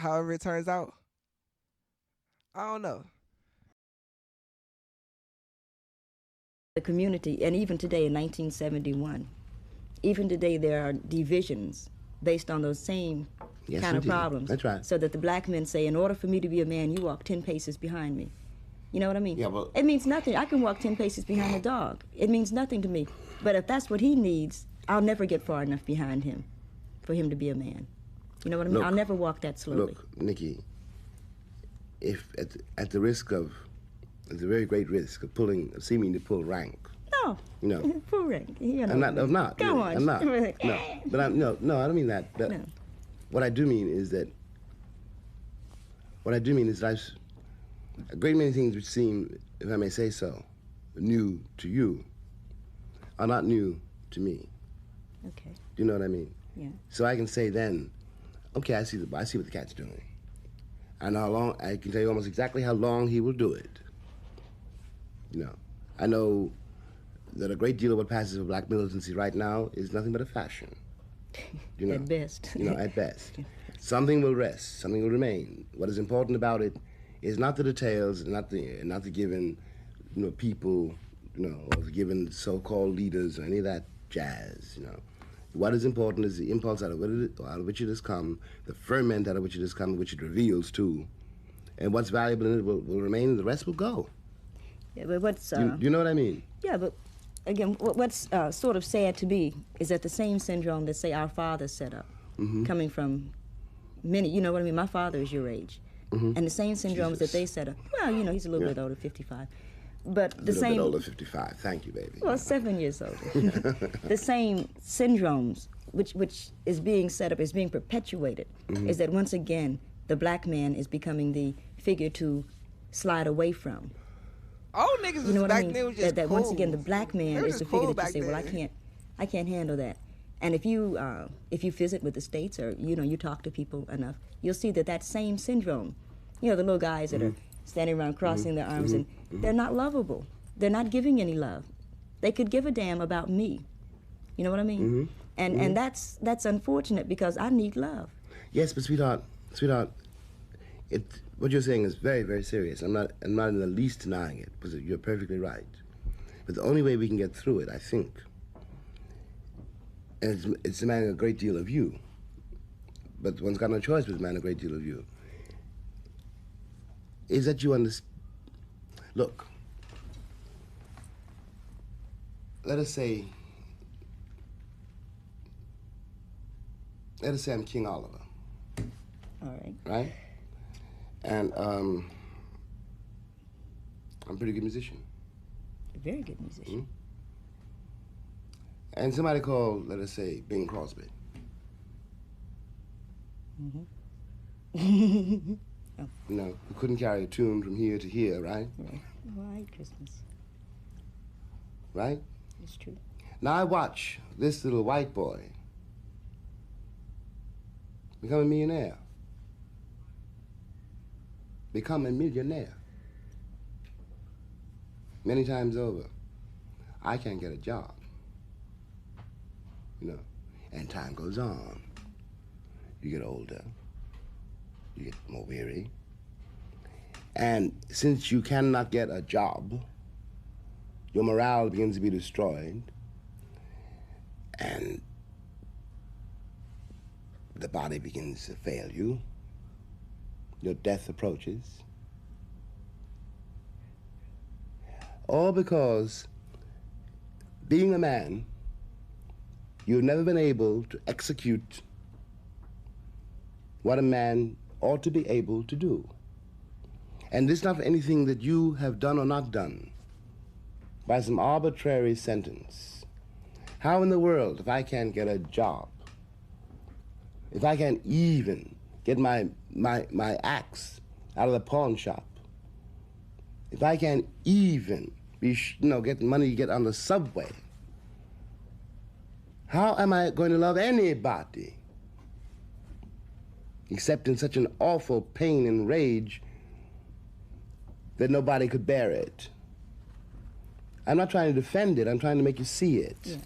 I don't know. The community, and even today in 1971, even today there are divisions based on those same kind of problems. That's right. So that the black men say, in order for me to be a man, you walk 10 paces behind me. You know what I mean? Yeah, but it means nothing. I can walk 10 paces behind a dog. It means nothing to me. But if that's what he needs, I'll never get far enough behind him for him to be a man. You know what I mean? Look, I'll never walk that slowly. Look, Nikki, if at the very great risk of seeming to pull rank. No. You know. Full rank. You know. I'm not. Go really, on. I'm not. No. But I don't mean that. But No. what I do mean is that a great many things which seem, if I may say so, new to you are not new to me. Okay. Do you know what I mean? Yeah. So I can say then, okay, I see what the cat's doing. I know how long. I can tell you almost exactly how long he will do it. You know, I know that a great deal of what passes for black militancy right now is nothing but a fashion. You know, At best. You know, at best. Something will rest. Something will remain. What is important about it is not the details, not the given, people, or the given so-called leaders or any of that jazz. You know, what is important is the impulse out of which it has come, the ferment out of which it has come, which it reveals too, and what's valuable in it will remain, and the rest will go. Yeah, but what's you know what I mean? Yeah, but again, what's sort of sad to me is that the same syndrome that, say, our fathers set up, coming from many, you know what I mean? My father is your age. And the same syndromes that they set up, well, he's a little bit older, 55. But the same. A little bit older, 55. Thank you, baby. Well, 7 years older. The same syndromes which is being set up, is being perpetuated, is that once again, the black man is becoming the figure to slide away from. All niggas You know what back I mean? then was just that cool. once again, the black man is the figure cool that you say, well, back then. I can't handle that. And if you visit with the states, or you talk to people enough, you'll see that same syndrome. The little guys that are standing around crossing their arms, and they're not lovable. They're not giving any love. They could give a damn about me. You know what I mean? And that's unfortunate, because I need love. Yes, but sweetheart, what you're saying is very, very serious. I'm not in the least denying it, because you're perfectly right. But the only way we can get through it, I think, and it's demanding a great deal of you, but one's got no choice but to demand a great deal of you, is that you understand. Look, let us say I'm King Oliver. All right. Right? And I'm a pretty good musician. A very good musician. And somebody called, let us say, Bing Crosby. Who couldn't carry a tune from here to here, right? Right. White Christmas. Right? It's true. Now I watch this little white boy become a millionaire. Become a millionaire. Many times over. I can't get a job. And time goes on. You get older. You get more weary. And since you cannot get a job, your morale begins to be destroyed, and the body begins to fail you. Your death approaches. All because being a man, you've never been able to execute what a man ought to be able to do. And this is not anything that you have done or not done by some arbitrary sentence. How in the world, if I can't get a job, if I can't even get my axe out of the pawn shop, if I can't even get money to get on the subway, how am I going to love anybody except in such an awful pain and rage that nobody could bear it? I'm not trying to defend it, I'm trying to make you see it. Yeah.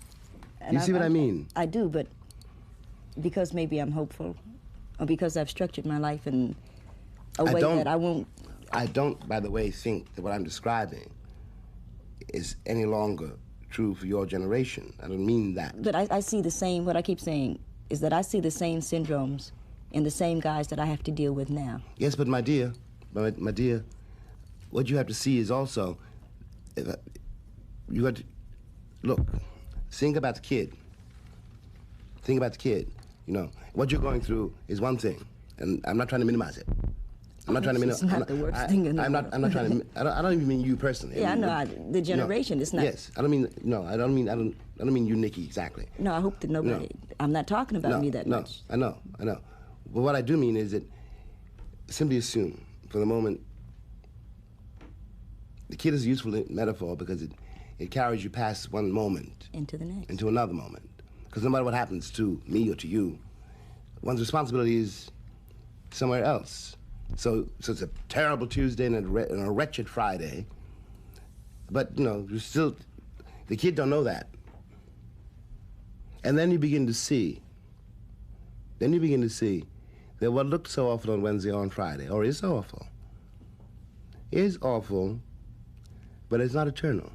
You see what I mean? I do, but because maybe I'm hopeful, or because I've structured my life in a way that I won't... I don't, by the way, think that what I'm describing is any longer true for your generation. I don't mean that. But I see the same, what I keep saying is that I see the same syndromes in the same guys that I have to deal with now. Yes, but my dear, what you have to see is also, you have to, look, think about the kid. Think about the kid. You know, what you're going through is one thing, and I'm not trying to minimize it. I'm not trying to minimize. It's not the worst thing in the world. I'm not trying to. I don't even mean you personally. Yeah, I know. The generation is not. Yes, I don't mean. No, I don't mean you, Nikki, exactly. No, I hope that nobody. No. I'm not talking about me that much. I know. But what I do mean is that simply assume for the moment. The kid is a useful metaphor because it carries you past one moment into the next, into another moment. Because no matter what happens to me or to you, one's responsibility is somewhere else. So it's a terrible Tuesday and a wretched Friday. But, you still, the kid don't know that. And then you begin to see that what looked so awful on Wednesday or on Friday, or is so awful, is awful, but it's not eternal.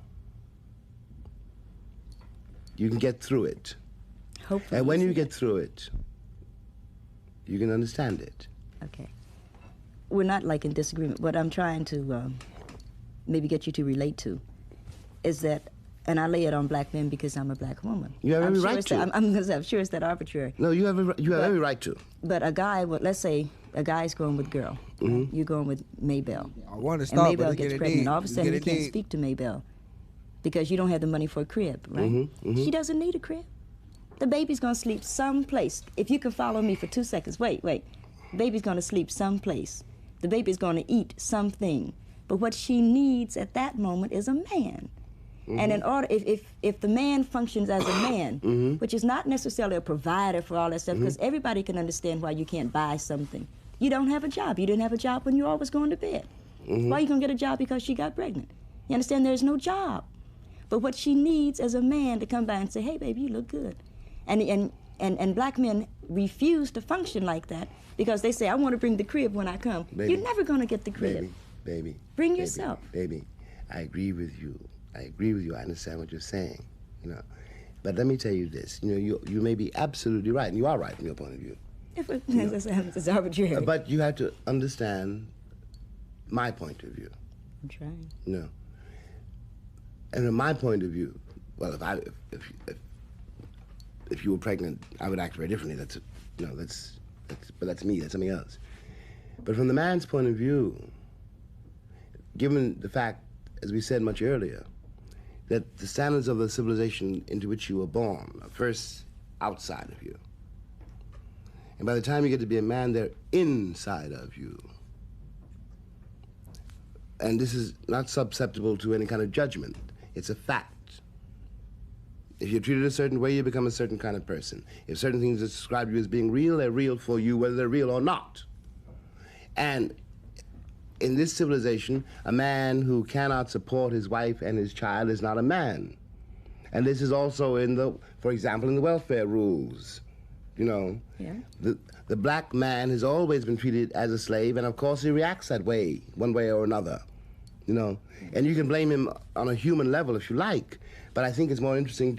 You can get through it. Hopefully. And when you get through it, you can understand it. Okay. We're not like in disagreement. What I'm trying to maybe get you to relate to is that, and I lay it on black men because I'm a black woman. You have every right to. I'm sure it's that arbitrary. No, you have every right to. But a guy, let's say a guy's going with girl. Mm-hmm. You're going with Maybelle. I want to stop, stop, and Maybelle gets pregnant. All of a sudden, you can't deep. speak to Maybelle because you don't have the money for a crib, right? Mm-hmm, mm-hmm. She doesn't need a crib. The baby's gonna sleep someplace. If you can follow me for 2 seconds, wait. Baby's gonna sleep someplace. The baby's gonna eat something. But what she needs at that moment is a man. Mm-hmm. And in order, if the man functions as a man, mm-hmm. which is not necessarily a provider for all that stuff, because mm-hmm. everybody can understand why you can't buy something. You don't have a job. You didn't have a job when you were always going to bed. Mm-hmm. Why are you gonna get a job because she got pregnant? You understand? There's no job. But what she needs is a man to come by and say, hey, baby, you look good. And black men refuse to function like that because they say, I want to bring the crib when I come. Baby, you're never going to get the crib. Baby. Bring yourself. Baby, I agree with you. I understand what you're saying, But let me tell you this. You may be absolutely right, and you are right from your point of view. It's arbitrary. But you have to understand my point of view. I'm trying. And from my point of view, well, if you were pregnant, I would act very differently. But that's me. That's something else. But from the man's point of view, given the fact, as we said much earlier, that the standards of the civilization into which you were born are first outside of you, and by the time you get to be a man, they're inside of you. And this is not susceptible to any kind of judgment. It's a fact. If you're treated a certain way, you become a certain kind of person. If certain things describe you as being real, they're real for you, whether they're real or not. And in this civilization, a man who cannot support his wife and his child is not a man. And this is also for example, in the welfare rules. Yeah. The black man has always been treated as a slave, and of course he reacts that way, one way or another. And you can blame him on a human level if you like, but I think it's more interesting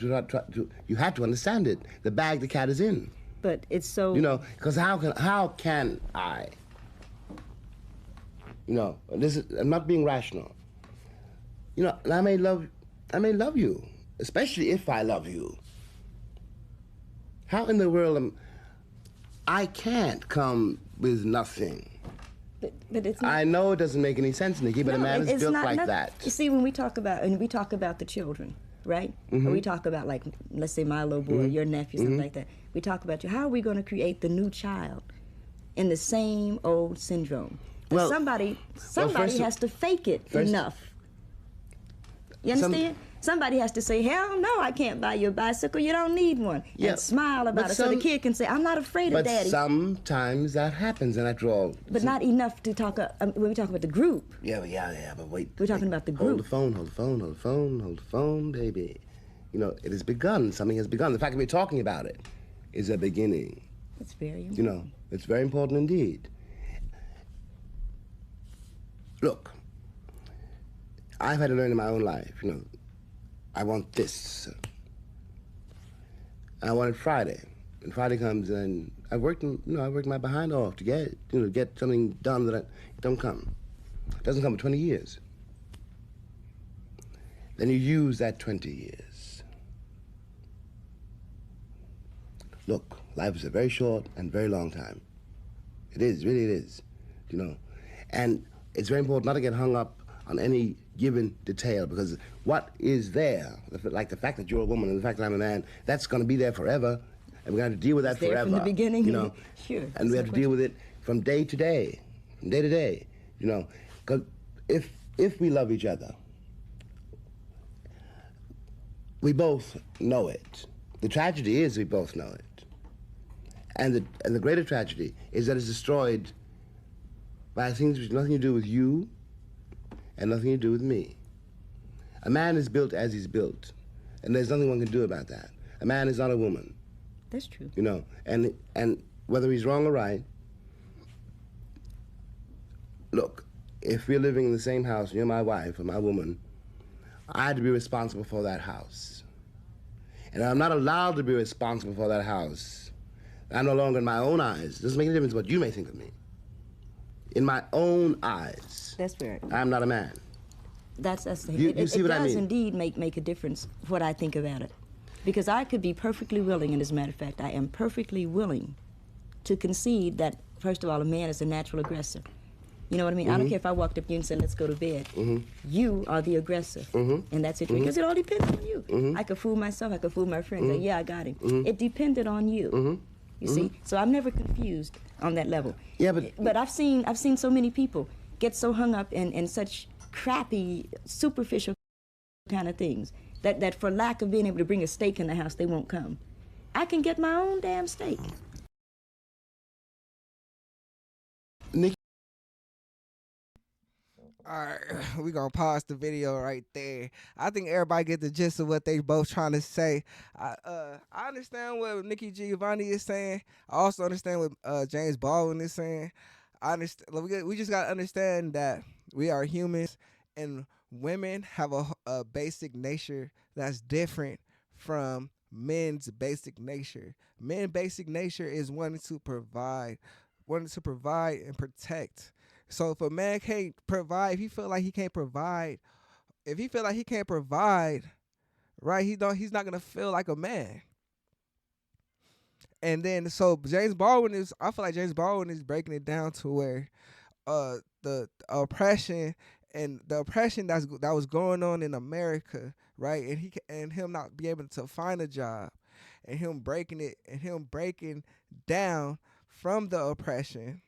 you have to understand it, the bag the cat is in. But it's so... because how can I, I'm not being rational. You know, and I may love you, especially if I love you. How in the world I can't come with nothing. But it's not. I know it doesn't make any sense, Nikki, but a man is built like that. You see, when we talk about the children, right? Or we talk about, like, let's say my little boy, your nephew, something like that. We talk about how are we going to create the new child in the same old syndrome? Well, somebody first has to fake it enough. You understand? Somebody has to say, hell no, I can't buy you a bicycle. You don't need one. Yeah, and smile about it so the kid can say, I'm not afraid of daddy. But sometimes that happens, and after all. But not enough to talk, when we talk about the group. Yeah, but wait. We're talking about the group. Hold the phone, baby. You know, it has begun. Something has begun. The fact that we're talking about it is a beginning. It's very important. You know, it's very important indeed. Look, I've had to learn in my own life, you know, I want this. I want it Friday. And Friday comes and I worked my behind off to get something done that don't come. It doesn't come for 20 years. Then you use that 20 years. Look, life is a very short and very long time. It is, really it is, you know. And it's very important not to get hung up on any given detail, because what is there, like the fact that you're a woman and the fact that I'm a man, that's going to be there forever, and we're going to have to deal with that forever. From the beginning, you know. Sure. And we have to deal with it from day to day, you know. Because if we love each other, we both know it. The tragedy is we both know it, and the greater tragedy is that it's destroyed by things which have nothing to do with you and nothing to do with me. A man is built as he's built, and there's nothing one can do about that. A man is not a woman. That's true. You know, and whether he's wrong or right, look, if we're living in the same house, you're my wife or my woman, I had to be responsible for that house. And I'm not allowed to be responsible for that house. I'm no longer in my own eyes. It doesn't make any difference what you may think of me. In my own eyes, that's fair. I'm not a man. That's the thing. You see what I mean? It does indeed make a difference what I think about it. Because I could be perfectly willing, and as a matter of fact, I am perfectly willing to concede that, first of all, a man is a natural aggressor. You know what I mean? I don't care if I walked up to you and said, let's go to bed. You are the aggressor in that situation. Because it all depends on you. I could fool myself, I could fool my friends. Like, yeah, I got him. It depended on you. You see? So I'm never confused on that level. Yeah, but I've seen so many people get so hung up in such crappy, superficial kind of things that for lack of being able to bring a steak in the house, they won't come. I can get my own damn steak. Nick. All right, we're going to pause the video right there. I think everybody get the gist of what they both trying to say. I understand what Nikki Giovanni is saying. I also understand what James Baldwin is saying. I understand. We just got to understand that we are humans, and women have a basic nature that's different from men's basic nature. Men's basic nature is wanting to provide and protect. So if a man can't provide, if he feel like he can't provide, right, he's not gonna feel like a man. And then so I feel like James Baldwin is breaking it down to where the oppression that was going on in America, right? And him not be able to find a job, and him breaking down from the oppression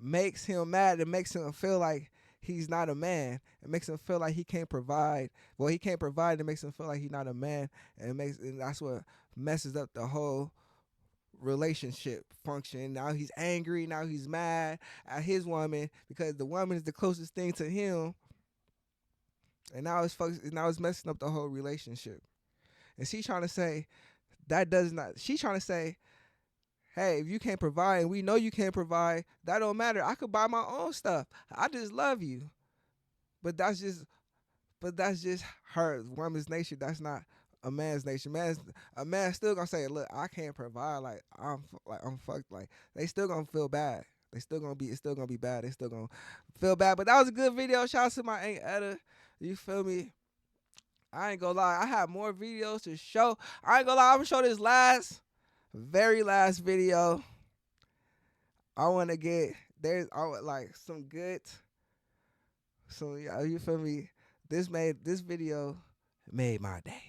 makes him mad. It makes him feel like he's not a man. It makes him feel like he can't provide. Well, he can't provide. It makes him feel like he's not a man, and that's what messes up the whole relationship function. Now he's angry. Now he's mad at his woman because the woman is the closest thing to him, and now it's messing up the whole relationship. And she's trying to say She's trying to say, hey, if you can't provide, and we know you can't provide, that don't matter. I could buy my own stuff. I just love you. But that's just her woman's nature. That's not a man's nature. A man still gonna say, look, I can't provide. Like I'm fucked. Like they still gonna feel bad. It's still gonna be bad. They still gonna feel bad. But that was a good video. Shout out to my Aunt Etta. You feel me? I ain't gonna lie. I have more videos to show. I ain't gonna lie. I'm gonna show this very last video. I want to get like some good. So yeah, you feel me? This video made my day.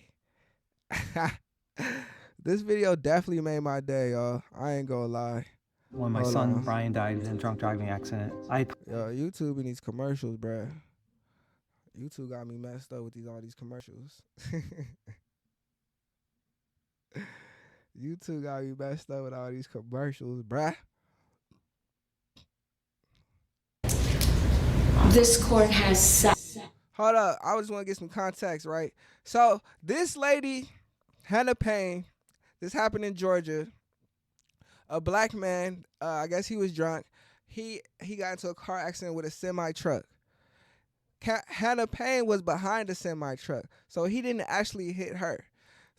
This video definitely made my day, y'all. I ain't gonna lie. When my son Brian died in a drunk driving accident, Yo, YouTube and these commercials, bruh. YouTube got me messed up with all these commercials. YouTube got me messed up with all these commercials, bruh. This court has Hold up, I just want to get some context, right? So this lady, Hannah Payne, this happened in Georgia. A black man, I guess he was drunk. He got into a car accident with a semi truck. Hannah Payne was behind the semi truck, so he didn't actually hit her.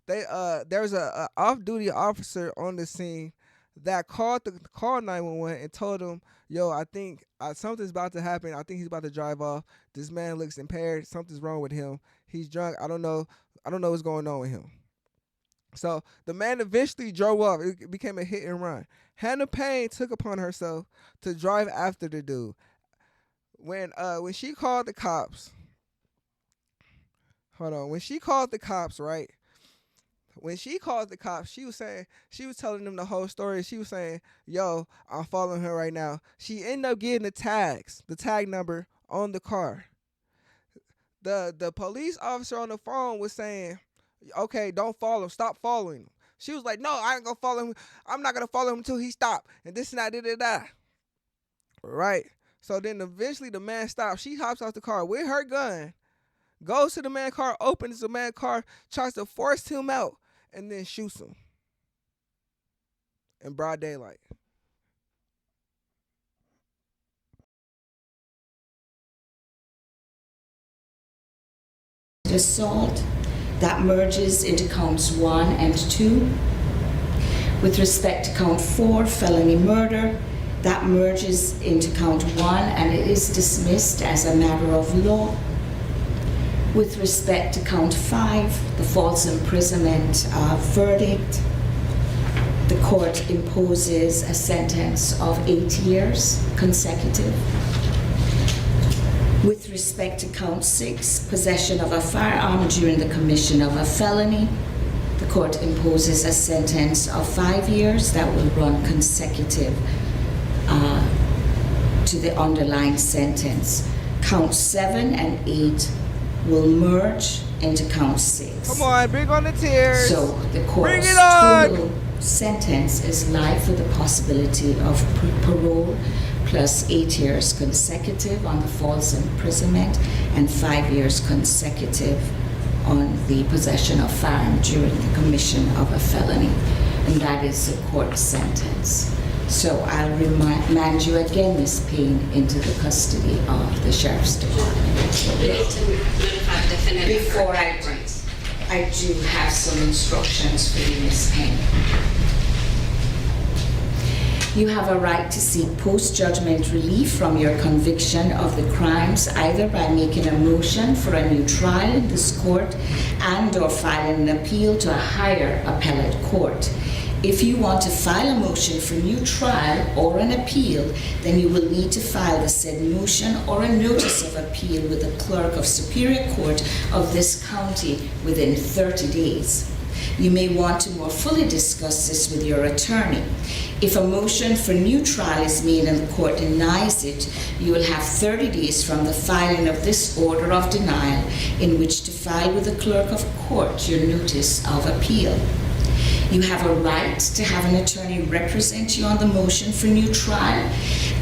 There was a off-duty officer on the scene that called 911 and told him, yo, I think something's about to happen. I think he's about to drive off. This man looks impaired. Something's wrong with him. He's drunk. I don't know what's going on with him. So the man eventually drove off. It became a hit and run. Hannah Payne took upon herself to drive after the dude. When she called the cops, when she called the cops, right? When she called the cops, she was telling them the whole story. She was saying, yo, I'm following her right now. She ended up getting the tag number on the car. The police officer on the phone was saying, okay, don't follow him. Stop following him. She was like, no, I ain't gonna follow him. I'm not gonna follow him until he stopped. And this and that, Right? So then eventually the man stops. She hops off the car with her gun, goes to the man's car, opens the man's car, tries to force him out, and then shoots him in broad daylight. assault that merges into counts 1 and 2. With respect to count 4, felony murder, that merges into count 1 and it is dismissed as a matter of law. With respect to count 5, the false imprisonment verdict, the court imposes a sentence of 8 years consecutive. With respect to count 6, possession of a firearm during the commission of a felony, the court imposes a sentence of 5 years that will run consecutive to the underlying sentence. Count 7 and 8 will merge into count 6. Come on, bring on the tears. So the court's total sentence is life with the possibility of parole plus 8 years consecutive on the false imprisonment and 5 years consecutive on the possession of firearm during the commission of a felony. And that is the court sentence. So I'll remand you again, Ms. Payne, into the custody of the Sheriff's Department. Before I do have some instructions for you, Ms. Payne. You have a right to seek post-judgment relief from your conviction of the crimes either by making a motion for a new trial in this court and or filing an appeal to a higher appellate court. If you want to file a motion for new trial or an appeal, then you will need to file the said motion or a notice of appeal with the clerk of Superior Court of this county within 30 days. You may want to more fully discuss this with your attorney. If a motion for new trial is made and the court denies it, you will have 30 days from the filing of this order of denial in which to file with the clerk of court your notice of appeal. You have a right to have an attorney represent you on the motion for new trial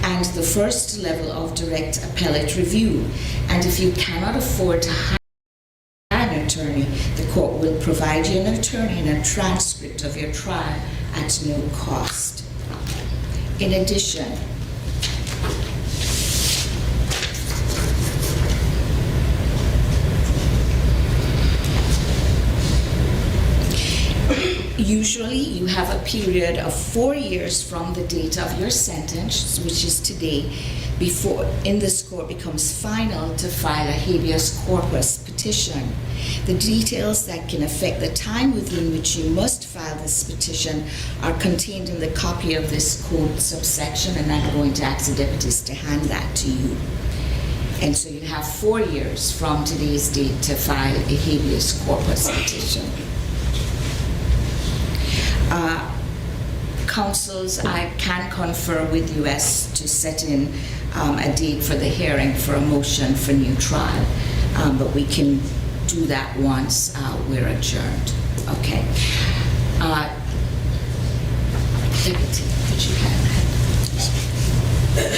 and the first level of direct appellate review. And if you cannot afford to hire an attorney, the court will provide you an attorney and a transcript of your trial at no cost. In addition, you Usually, you have a period of 4 years from the date of your sentence, which is today, before in this court becomes final to file a habeas corpus petition. The details that can affect the time within which you must file this petition are contained in the copy of this code subsection, and I'm going to ask the deputies to hand that to you. And so you have 4 years from today's date to file a habeas corpus petition. Councils, I can confer with you as to set in a date for the hearing for a motion for new trial, but we can do that once we're adjourned. Okay. Deputy, could you have that?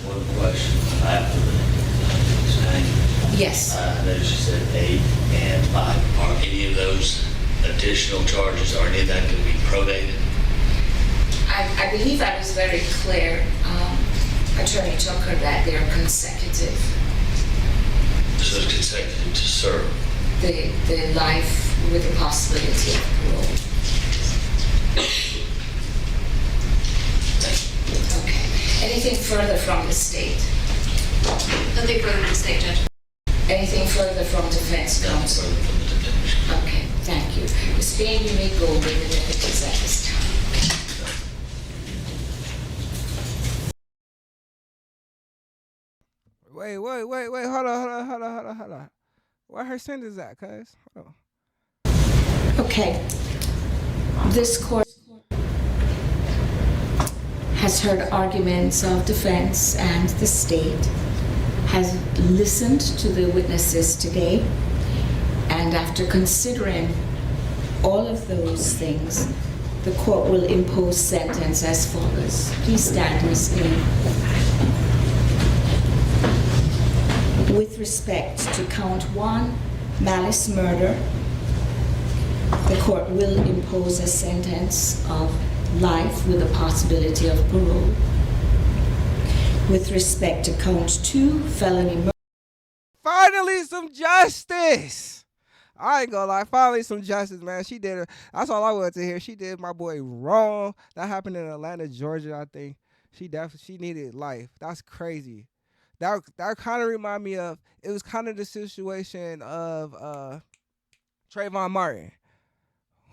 One question after the Yes. I noticed you said 8 and 5. Are any of those additional charges or any of that going to be probated? I believe I was very clear, Attorney Tucker, that they're consecutive. So it's consecutive to serve. The life with the possibility of parole. Okay. Anything further from the state? Nothing further from the state, Judge. Anything further from defense counsel? Okay, thank you. Ms. Bain, you may go with the deputies at this time. Wait. Hold on. Where her sentence at, cuz? Hold on. Okay. This court has heard arguments of defense, and the state has listened to the witnesses today, and after considering all of those things, the court will impose sentence as follows. Please stand, Ms. Bain. With respect to count 1, malice murder, the court will impose a sentence of life with a possibility of parole. With respect to count 2, felony murder. Finally, some justice. I ain't gonna lie. Finally, some justice, man. She did it. That's all I wanted to hear. She did my boy wrong. That happened in Atlanta, Georgia, I think. She needed life. That's crazy. That kind of remind me of, it was kind of the situation of Trayvon Martin,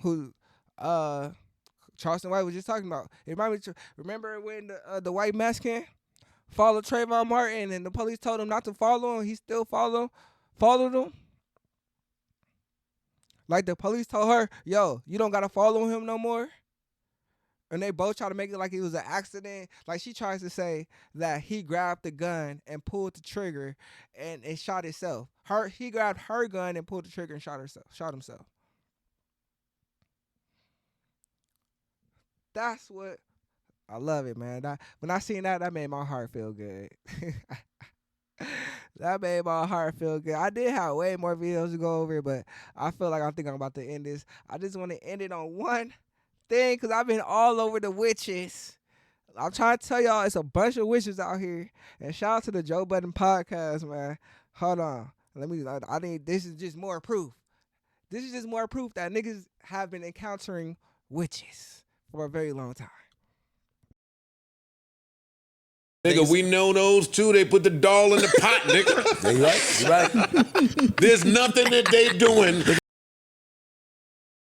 who Charleston White was just talking about. It reminded me, remember when the white Mexican followed Trayvon Martin and the police told him not to follow him, he still followed him? Like the police told her, yo, you don't gotta follow him no more. And they both try to make it like it was an accident. Like she tries to say that he grabbed the gun and pulled the trigger and it shot himself. He grabbed her gun and pulled the trigger and shot himself. That's what I love it, man. When I seen that made my heart feel good. That made my heart feel good. I did have way more videos to go over, but I feel like I'm about to end this. I just want to end it on one thing, because I've been all over the witches. I'm trying to tell y'all, it's a bunch of witches out here. And shout out to the Joe Budden podcast, man. Hold on. I think this is just more proof. This is just more proof that niggas have been encountering witches for a very long time. Nigga, we know those too. They put the doll in the pot, nigga. You right. There's nothing that they doing.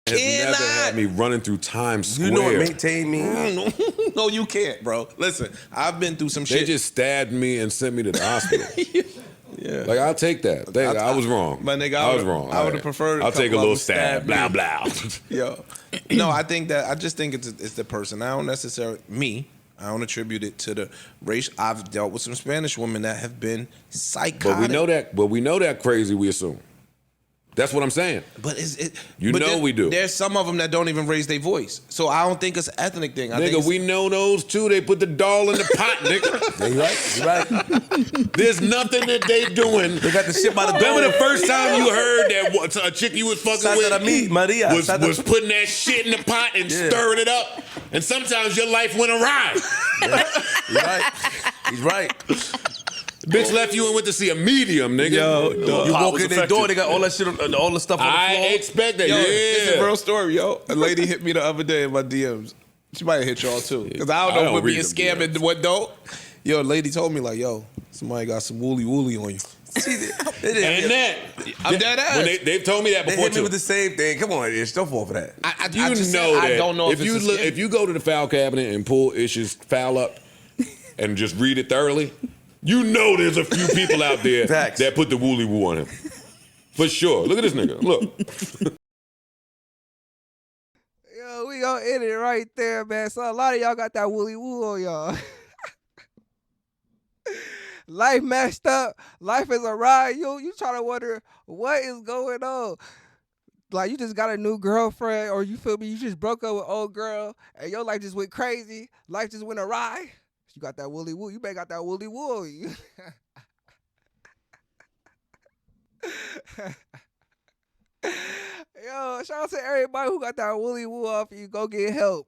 Has never had me running through Times Square. You know what maintain me? No, you can't, bro. Listen, I've been through some shit. They just stabbed me and sent me to the hospital. Yeah. Like, I'll take that. I was wrong. My nigga, I was wrong. I would have preferred. I'll take a little stab. Blah, blah. Yo. No, I just think it's the person. I don't necessarily, I don't attribute it to the race. I've dealt with some Spanish women that have been psychotic. But we know that crazy, we assume. That's what I'm saying. But we do. There's some of them that don't even raise their voice. So I don't think it's an ethnic thing. Nigga, we know those too. They put the doll in the pot, nigga. You right. There's nothing that they doing. They got the shit by the door. Remember the first time you heard that a chick you was fucking with was putting that shit in the pot and stirring it up? And sometimes your life went awry. Yeah, you're right. He's right. Bitch left you and went to see a medium, nigga. Yo, Your you pop walk was in their door, they affected. got all that shit, all the stuff on the floor. I expect that. Yo, it's a Yeah. real story, yo. A lady hit me the other day in my DMs. She might have hit y'all too. Because I don't know what being scammed and what don't. Yo, a lady told me like, yo, somebody got some woolly on you. And that. I'm dead ass. When they've told me that They before hit me too. with the same thing. Come on, Ish, don't fall for that. You just said know that I don't know if you it's a scam. if you go to the file cabinet and pull Ish's file up and just read it thoroughly, you know there's a few people out there that put the woolly woo on him. For sure. Look at this nigga. Look. Yo, we gonna end it right there, man. So a lot of y'all got that woolly woo on y'all. Life messed up. Life is a ride. You try to wonder what is going on. Like you just got a new girlfriend, or you feel me? You just broke up with old girl, and your life just went crazy. Life just went awry. You got that woolly woo. You better got that woolly woo on you. Yo, shout out to everybody who got that woolly woo off you. Go get help.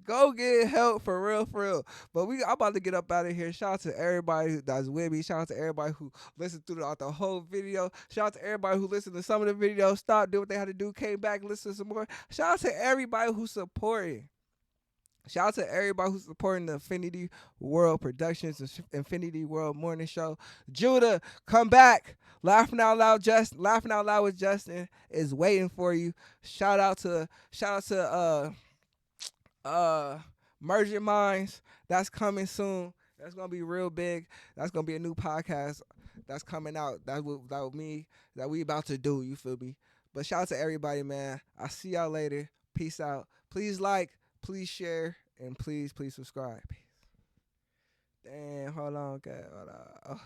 Go get help for real, for real. But I'm about to get up out of here. Shout out to everybody that's with me. Shout out to everybody who listened throughout the whole video. Shout out to everybody who listened to some of the videos, stopped, did what they had to do, came back, listened to some more. Shout out to everybody who's supporting. Shout out to everybody who's supporting the Infinity World Productions, the Infinity World Morning Show. Judah, come back. Laughing out loud with Justin is waiting for you. Shout out to Mergent Minds. That's coming soon. That's gonna be real big. That's gonna be a new podcast that's coming out. That we about to do. You feel me? But shout out to everybody, man. I'll see y'all later. Peace out. Please like, please share, and please subscribe. Damn, hold on, okay, hold on.